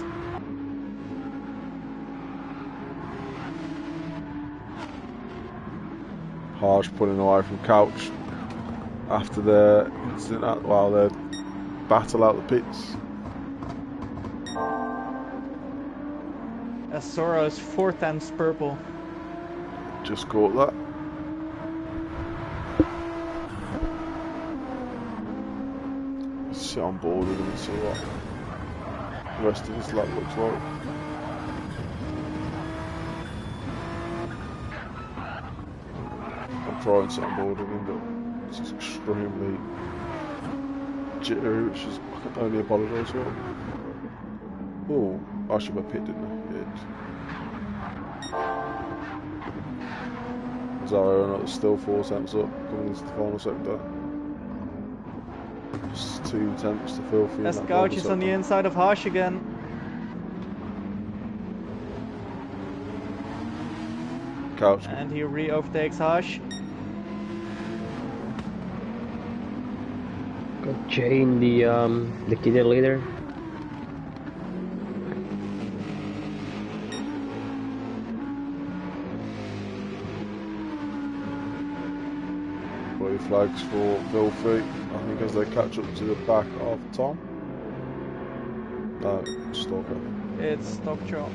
Harsh pulling away from Couch after their incident, well, their battle out the pits. As Sora's 4 times purple. Just caught that. Let's sit on board with him and see what the rest of his lap looks like. I'm trying to sit on board with him, but it's just extremely jittery, which is, I can only apologise for. Oh, I should have picked, didn't I? Zara still 4 tenths up coming into the final sector. Just 2 tenths to Filthy. As Couch is on the inside of Harsh again. Couch. And he re-overtakes Harsh. Got Jay in the kid leader. Flags for Filthy, I think, as they catch up to the back of Tom. No, Stalker. It's Stockjaw.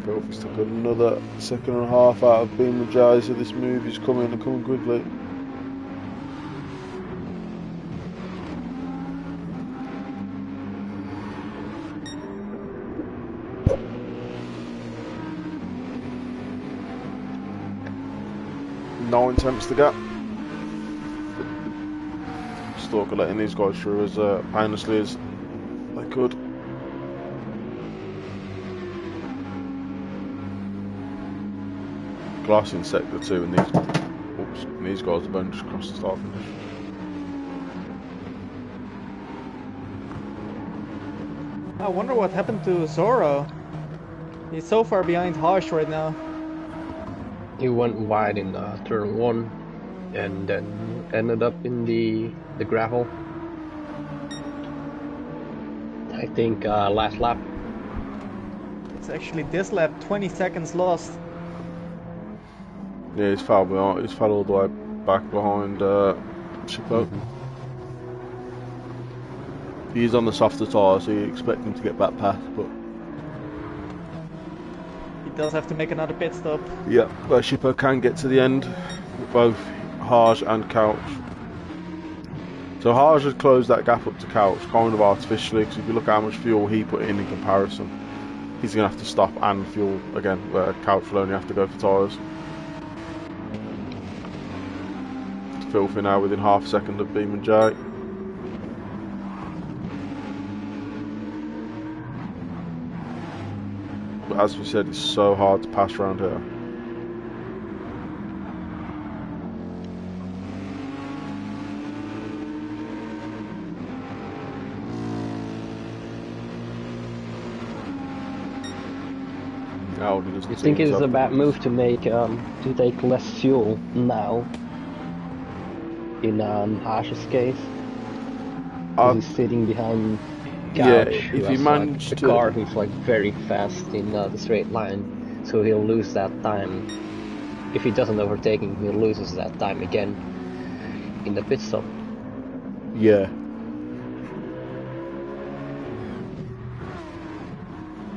Filthy's took another 1.5 seconds out of Beam and Jay, so this move is coming and coming quickly. Nine tenths to gap. Stalker letting these guys through as painlessly as they could. Glass in sector 2 and these guys have only just crossed the start finish. I wonder what happened to Zoro. He's so far behind Harsh right now. He went wide in turn 1 and then ended up in the gravel. I think last lap. It's actually this lap, 20 seconds lost. Yeah, he's fell behind. He's fell all the way back behind Shippo. He's on the softer tyre, so you expect him to get back past, but He does have to make another pit stop. yeah, but Shippo can get to the end with both Harsh and Couch. So Harsh has closed that gap up to Couch kind of artificially, because if you look at how much fuel he put in comparison, he's going to have to stop and fuel again, where Couch will only have to go for tyres. Filthy now within half a second of Beam and Jay. But as we said, it's so hard to pass around here. You think it's a bad move to make to take less fuel now in Harsh's case? He's sitting behind Couch, yeah, if he managed the car who's like very fast in the straight line, so he'll lose that time. If he doesn't overtake him, he loses that time again in the pit stop. Yeah.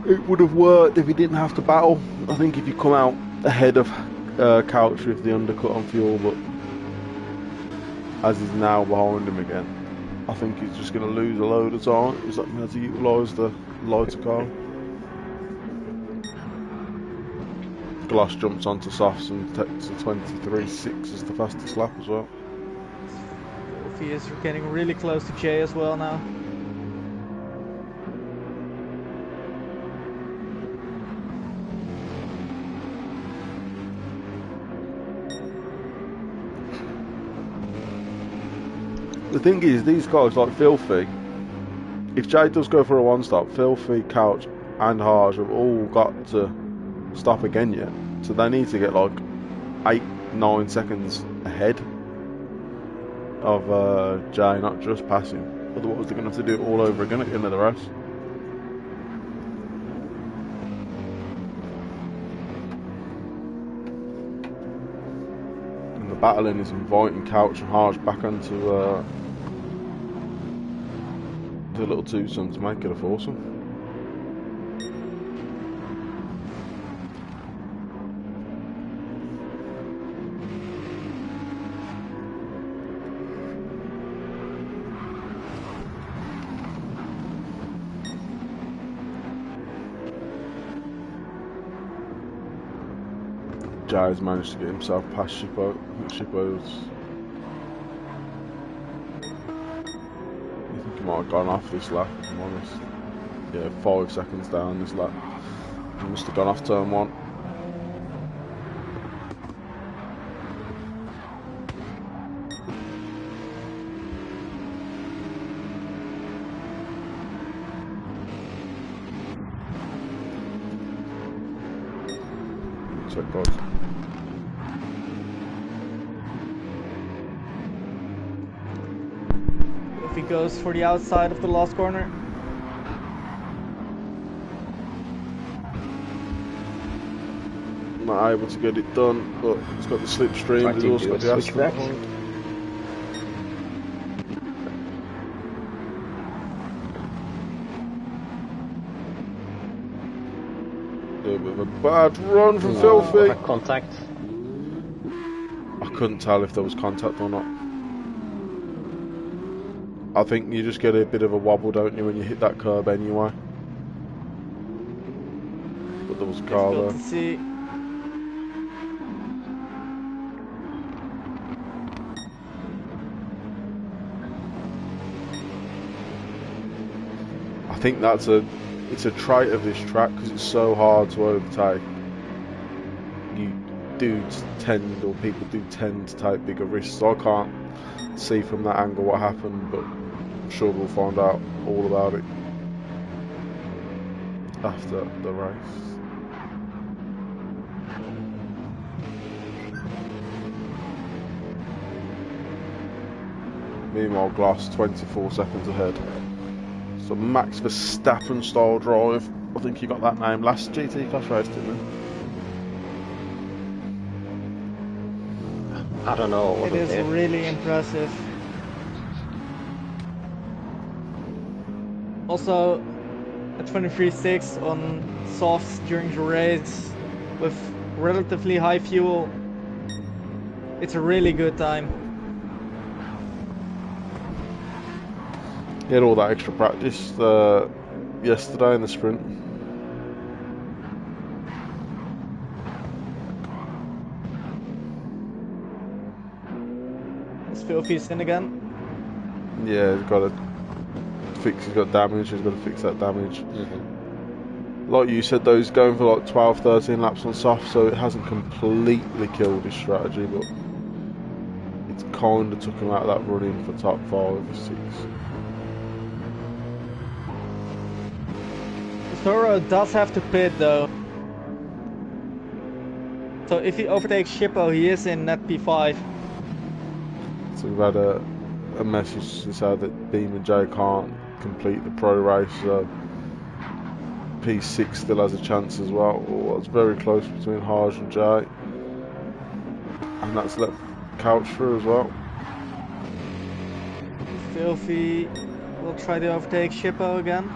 It would have worked if he didn't have to battle. I think if you come out ahead of Couch with the undercut on fuel, but as he's now behind him again, I think he's just going to lose a load of time. He's not going to have to utilise the lighter car. Gloss jumps onto softs and takes a 23.6 as the fastest lap as well. He is getting really close to Jay as well now. The thing is, these guys like Filthy, if Jay does go for a one stop, Filthy, Couch and Harge have all got to stop again yet. So they need to get like 8-9 seconds ahead of Jay, not just passing. Otherwise they're going to have to do it all over again at the end of the race. And the battling is inviting Couch and Harge back onto the little twosome to make it a foursome. Jay's managed to get himself past Shippo. I think Shippo's... I think he might have gone off this lap, if I'm honest. Yeah, 5 seconds down this lap. He must have gone off turn 1. Check guys. If he goes for the outside of the last corner. Not able to get it done, but he's got the slipstream, he's also got the asphalt. A bit of a bad run from Filthy. Contact. I couldn't tell if there was contact or not. I think you just get a bit of a wobble, don't you, when you hit that curb anyway. But there was a car there. To see. I think it's a trait of this track because it's so hard to overtake. You do tend, or people do tend to take bigger risks. I can't see from that angle what happened, but I'm sure we'll find out all about it after the race. Meanwhile, Glass 24 seconds ahead. So Max Verstappen style drive. I think he got that name last GT Clash race, didn't he? I don't know. It is really impressive. Also, a 23.6 on softs during the race with relatively high fuel. It's a really good time. He had all that extra practice yesterday in the sprint. Is Filthy's in again? Yeah, he's got to fix. He's got damage. He's got to fix that damage. Like you said, though, he's going for like 12, 13 laps on soft, so it hasn't completely killed his strategy, but it's kind of took him out of that running for top 5 or 6. Toro does have to pit though. So if he overtakes Shippo, he is in net P5. So we've had a message to say that Beam and Jay can't complete the pro race, so P6 still has a chance as well. Oh, it's very close between Harj and Jay. And that's let Couch through as well. Filthy will try to overtake Shippo again.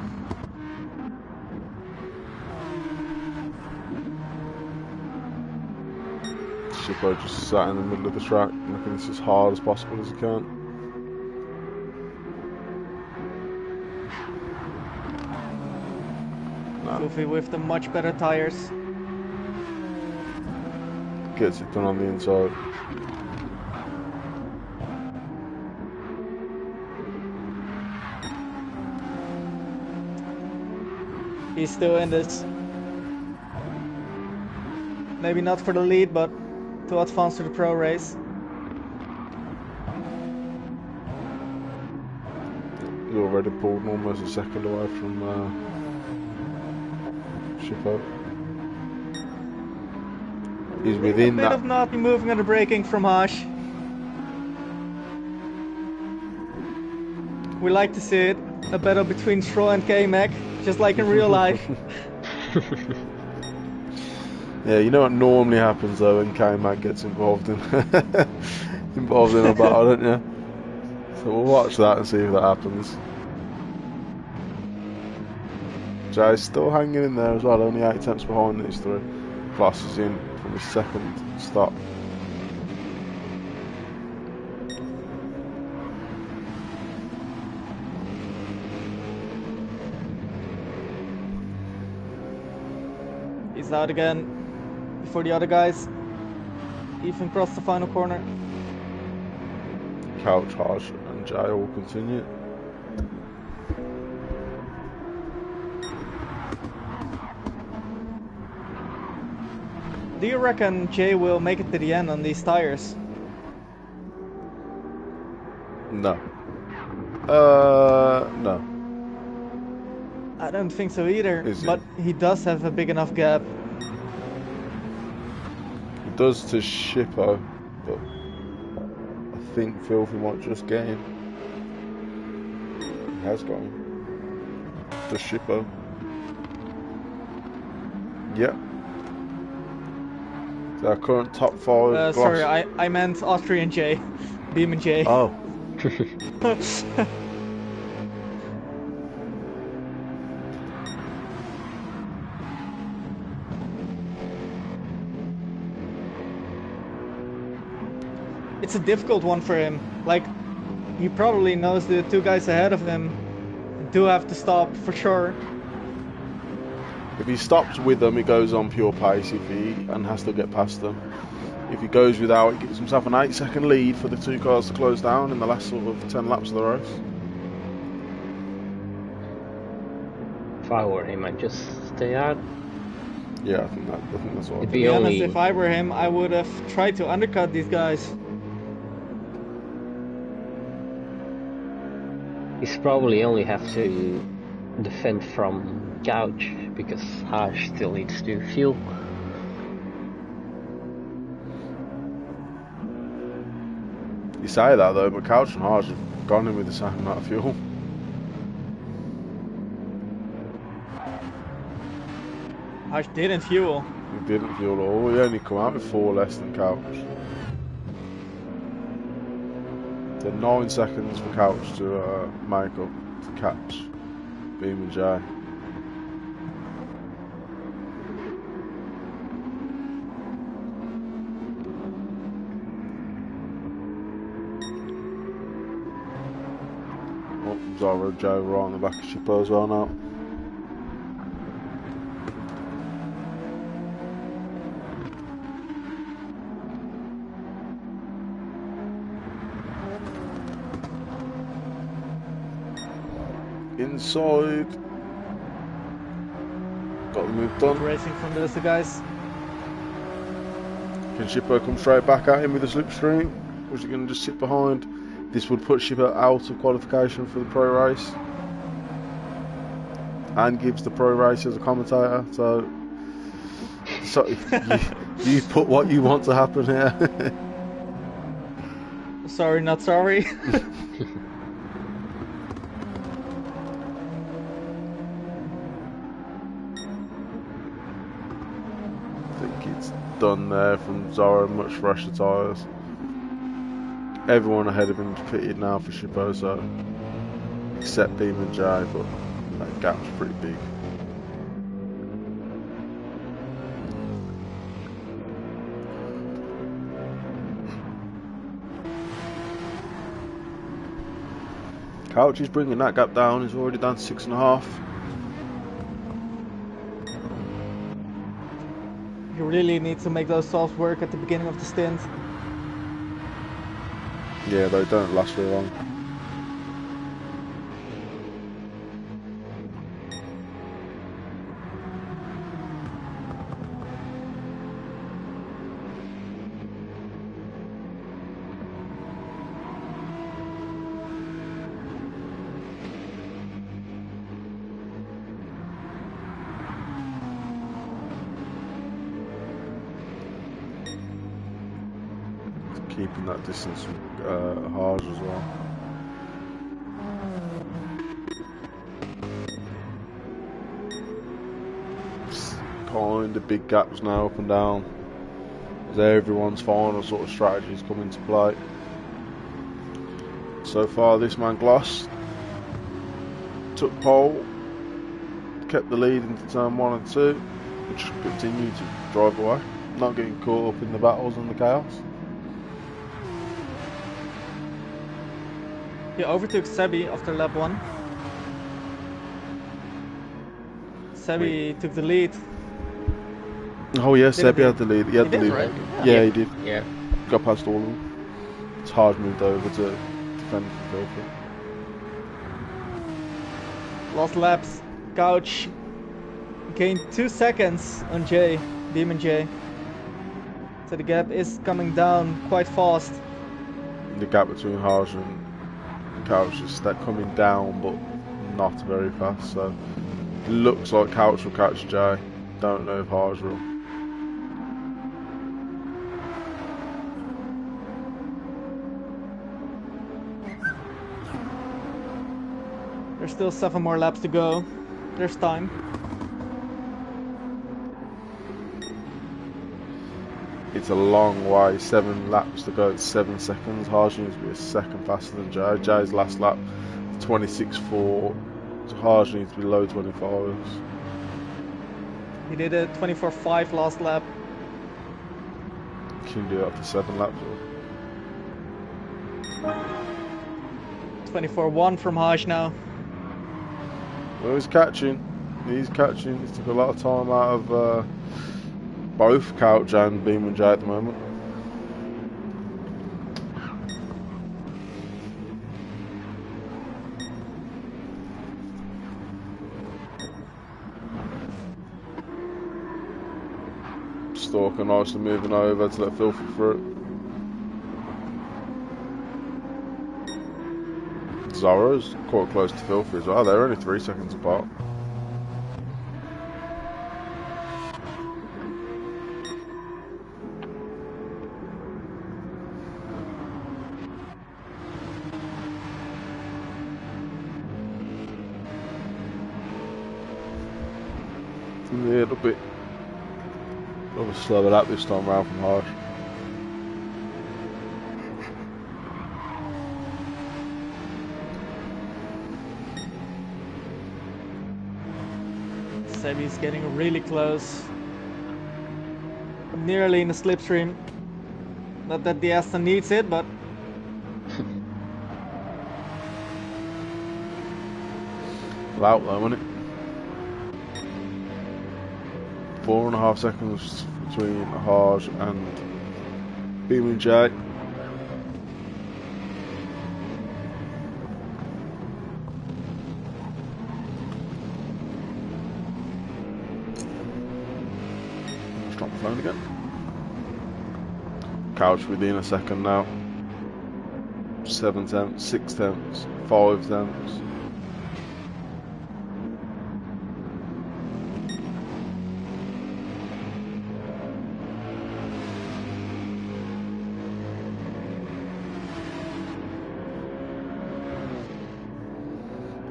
Shippo just sat in the middle of the track, making this as hard as possible as he can. Filthy with the much better tires. Gets it done on the inside. He's still in this. Maybe not for the lead, but to advance to the pro race. He's already pulled almost a second away from Shippo. He's within a bit of not moving and braking from Hash. We like to see it. A battle between Stroll and K-Mac, just like in real life. Yeah, you know what normally happens though when K-Mac gets involved in a battle, don't you? So we'll watch that and see if that happens. Jay's still hanging in there as well, only 8 tenths behind these three. Plus is in from his second stop. He's out again before the other guys even cross the final corner. Couch, Harsh and Jay will continue. Do you reckon Jay will make it to the end on these tires? No. No. I don't think so either, Is but he does have a big enough gap. He does to Shippo, but I think Filthy might just get him. He has got him. To Shippo. Yep. So our current top 5. Sorry, I meant Austrian Jay. Beam and Jay. Oh. It's a difficult one for him. Like, he probably knows the two guys ahead of him do have to stop for sure. If he stops with them, he goes on pure pace and has to get past them. If he goes without, he gives himself an 8-second lead for the two cars to close down in the last sort of 10 laps of the race. If I were him, I'd just stay out. Yeah, I think that's what. It'd To be honest, if I were him, I would have tried to undercut these guys. He's probably only have to defend from Couch because Hash still needs to fuel. You say that though, but Couch and Harsh have gone in with the same amount of fuel. Hash didn't fuel. He didn't fuel at all. He only come out with 4 less than Couch. So 9 seconds for Couch to make up to catch Beam and Jay. Oh, Zara Joe right on the back of Shippo as well now. Inside. Got the move done. Racing from those two guys. Can Shippo come straight back at him with a slipstream? Or is he going to just sit behind? This would put Shippo out of qualification for the pro race. And gives the pro race as a commentator. So you put what you want to happen here. Sorry, not sorry. done there from Zara, much fresher tyres. Everyone ahead of him is pitted now for Shippo, so except Beam and Jay, but that gap's pretty big. Couch is bringing that gap down. He's already down to 6.5. You really need to make those softs work at the beginning of the stint. Yeah, they don't last very long. Keeping that distance from Haj as well. Kind of big gaps now up and down as everyone's final sort of strategies come into play. So far this man Gloss took pole, kept the lead into turn 1 and 2, which continued to drive away, not getting caught up in the battles and the chaos. He overtook Sebi after lap 1. Sebi took the lead. Oh yeah, Sebi he? had the lead. He had He the did, lead. right? Yeah, he did. Yeah. Got past all of them. It's hard moved over to defend for Filthy. Last laps, Couch gained 2 seconds on Jay, Beam and Jay. So the gap is coming down quite fast. The gap between Haj and Couch is coming down, but not very fast. So it looks like Couch will catch Jay. Don't know if Haj will. There's still 7 more laps to go. There's time. It's a long way. 7 laps to go. It's 7 seconds. Haj needs to be a second faster than Jay. Jay's last lap 26.4. So Haj needs to be low 25s. He did a 24.5 last lap. Can do it up to 7 laps. 24.1 from Haj now. Well, he's catching. He's catching. He's took a lot of time out of both Couch and Beam and Jay at the moment. Stalker nicely moving over to let Filthy through. Zara's quite close to Filthy as well. They're only 3 seconds apart. A little bit of a slower lap this time round from Haj. Sebi's getting really close. I'm nearly in the slipstream. Not that the Aston needs it, but Out though, isn't it? 4.5 seconds between Haj and Beam and Jay. Stop the phone again. Couch within a second now. 7 tenths, 6 tenths, 5 tenths.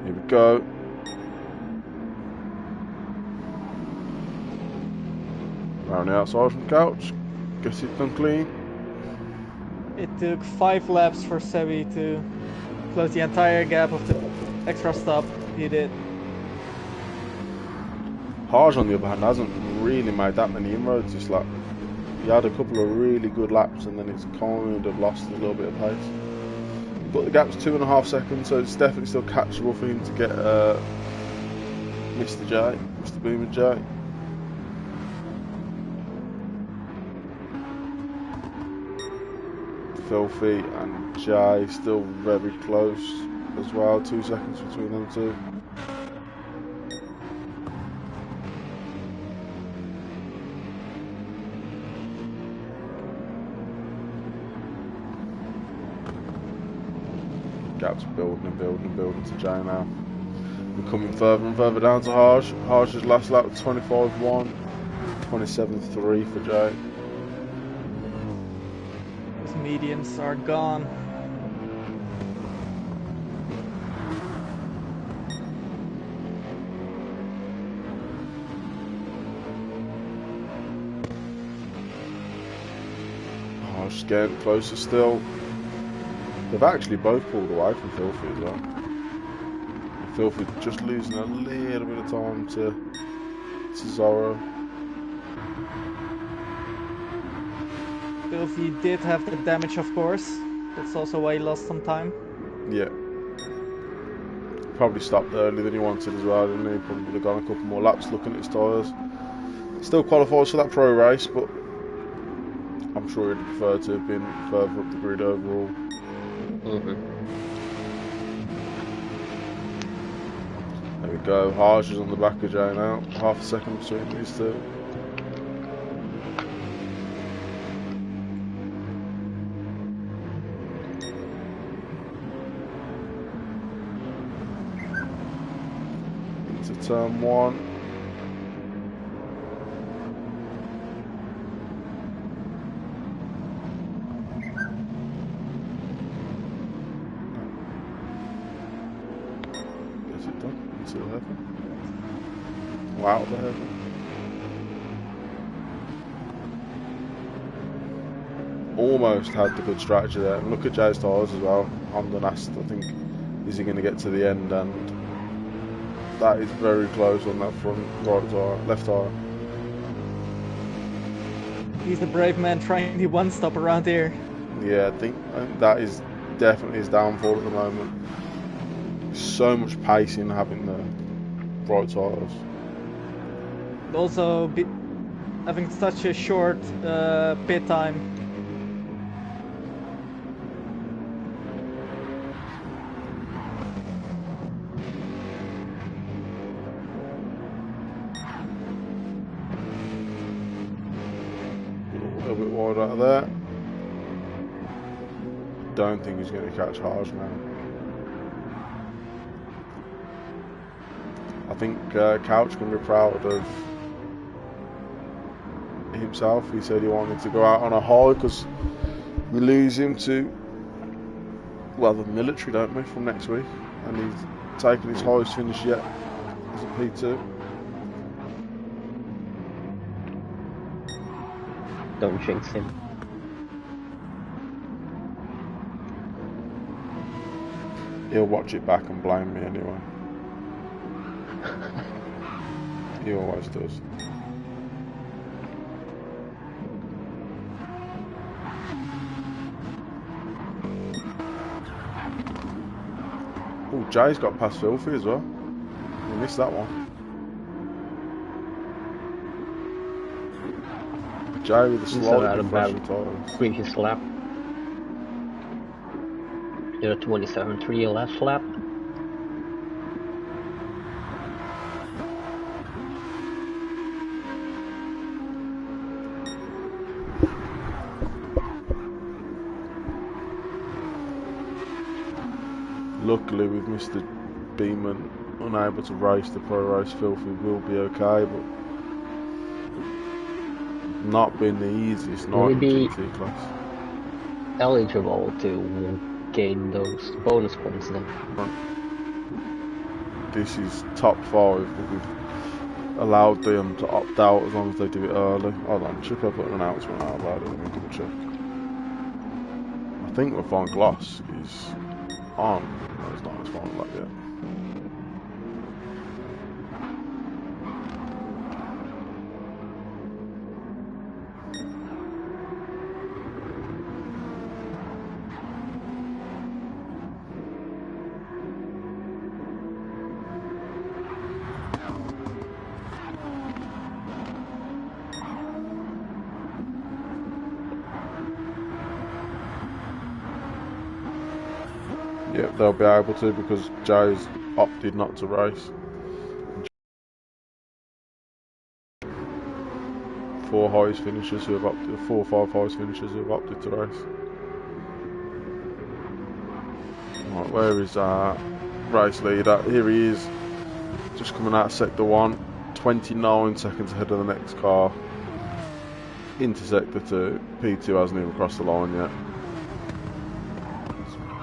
Here we go. Round the outside from Couch. Gets it done clean. It took 5 laps for Sebi to close the entire gap of the extra stop he did. Harj, on the other hand, hasn't really made that many inroads. It's like he had a couple of really good laps and then it's kind of lost a little bit of pace. But the gap's 2.5 seconds, so it's definitely still catchable for him to get Mr. Boomer J. Filthy and Jay still very close as well. 2 seconds between them two. Gap's building and building and building to Jay now. We're coming further and further down to Harj. Harj's last lap 25.1, 27.3 for Jay. Those mediums are gone. Harj's getting closer still. They've actually both pulled away from Filthy as well. Filthy just losing a little bit of time to Zorro. Filthy did have the damage, of course. That's also why he lost some time. Yeah. Probably stopped earlier than he wanted as well, didn't he? Probably would have gone a couple more laps looking at his tyres. Still qualifies for that pro race, but I'm sure he'd prefer to have been further up the grid overall. There we go. Harj is on the back of Jay now. Half a second between these two. Into turn 1. Wow, the heaven. Almost had the good strategy there. And look at Jay's tyres as well. On the last, I think, is he going to get to the end? And that is very close on that front right tyre, left tyre. He's the brave man trying the one stop around here. Yeah, I think that is definitely his downfall at the moment. So much pace in having the right tyres. Also, having such a short pit time. A little bit wide out of there. Don't think he's going to catch Harj now. I think Couch can be proud of himself. He said he wanted to go out on a high because we lose him to, well, the military, don't we, from next week, and he's taken his highest finish yet as a P2. Don't jinx him. He'll watch it back and blame me anyway. He always does. Oh, Jay's got past Filthy as well. We missed that one. Jay with a slightly fresher tyres. Previous lap. Did a 27.3 last lap. Luckily with Mr. Beeman unable to race the pro race, Filthy will be okay, but not been the easiest night in the GT class. Eligible to gain those bonus points then. This is top 5, but with allowed them to opt out as long as they do it early. Hold on, should I put an announcement out about it? Let me double check. I think we'll find Gloss is on. No, it's not. It's fine like yet. Yep, they'll be able to because Jay's opted not to race. 4 highest finishers who have opted, 4 or 5 highest finishers who have opted to race. Right, where is our race leader? Here he is, just coming out of sector 1, 29 seconds ahead of the next car. Into sector 2, P2 hasn't even crossed the line yet.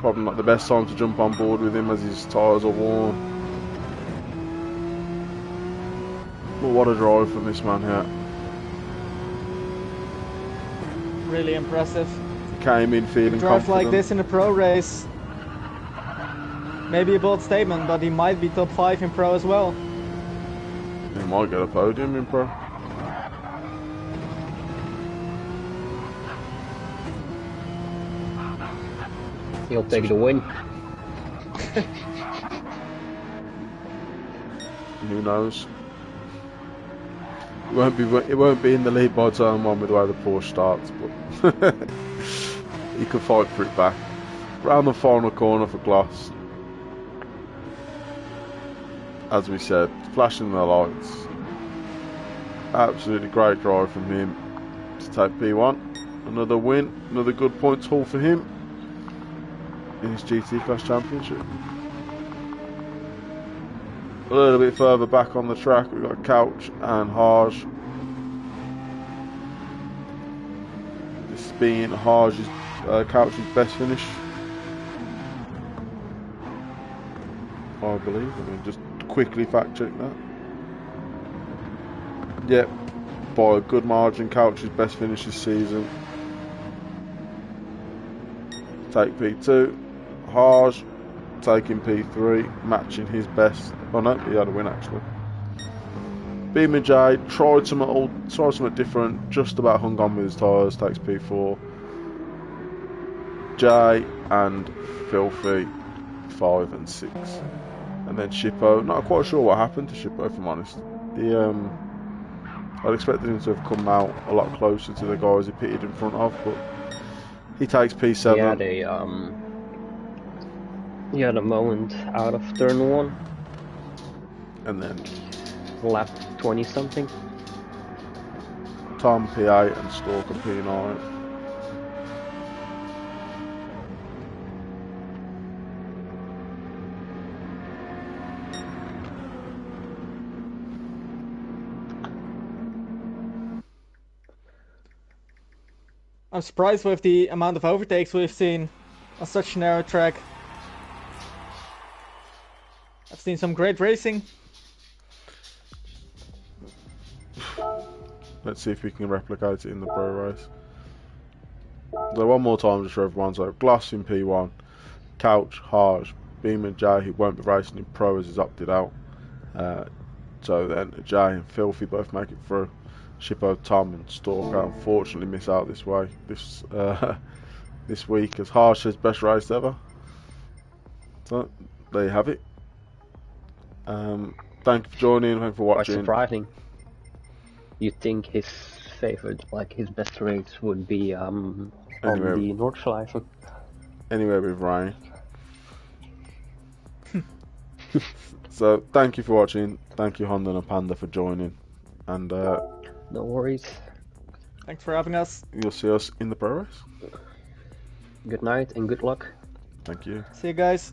Probably not the best time to jump on board with him as his tyres are worn. But what a drive from this man here. Really impressive. Came in feeling Drive confident. like this in a pro race. Maybe a bold statement, but he might be top 5 in pro as well. He might get a podium in pro. He'll take the win. Who knows? It won't be in the lead by turn 1 with the way the Porsche starts, but he could fight for it back. Round the final corner for Gloss. As we said, flashing the lights. Absolutely great drive from him to take P1. Another win, another good points haul for him in his GT Class Championship. A little bit further back on the track, we've got Couch and Haj. This being Haj's, Couch's best finish, I believe. I mean, just quickly fact check that. Yep, by a good margin, Couch's best finish this season. Take P2. Haj taking P3, matching his best. Oh no, he had a win actually. Beamer J tried something different, just about hung on with his tyres, takes P4. J and Filthy 5 and 6. And then Shippo, not quite sure what happened to Shippo if I'm honest. I'd expected him to have come out a lot closer to the guys he pitted in front of, but he takes P7. He had a moment out of turn 1. And then Lap 20 something. Tom P8 and Stalker P9. I'm surprised with the amount of overtakes we've seen on such a narrow track. I've seen some great racing. Let's see if we can replicate it in the pro race. So one more time just for everyone. So Gloss in P1, Couch, Haj, Beamer J, who won't be racing in pro as he's opted out. So then J and Filthy both make it through. Shippo, Tom and Stalker unfortunately miss out this week as Haj says best race ever. So there you have it. Thank you for joining, thank you for watching. Quite surprising. You'd think his favorite, like his best race would be on the Nordschleife. Anywhere with rain. So thank you for watching. Thank you Honda and Panda for joining. And no worries. Thanks for having us. You'll see us in the pro race. Good night and good luck. Thank you. See you guys.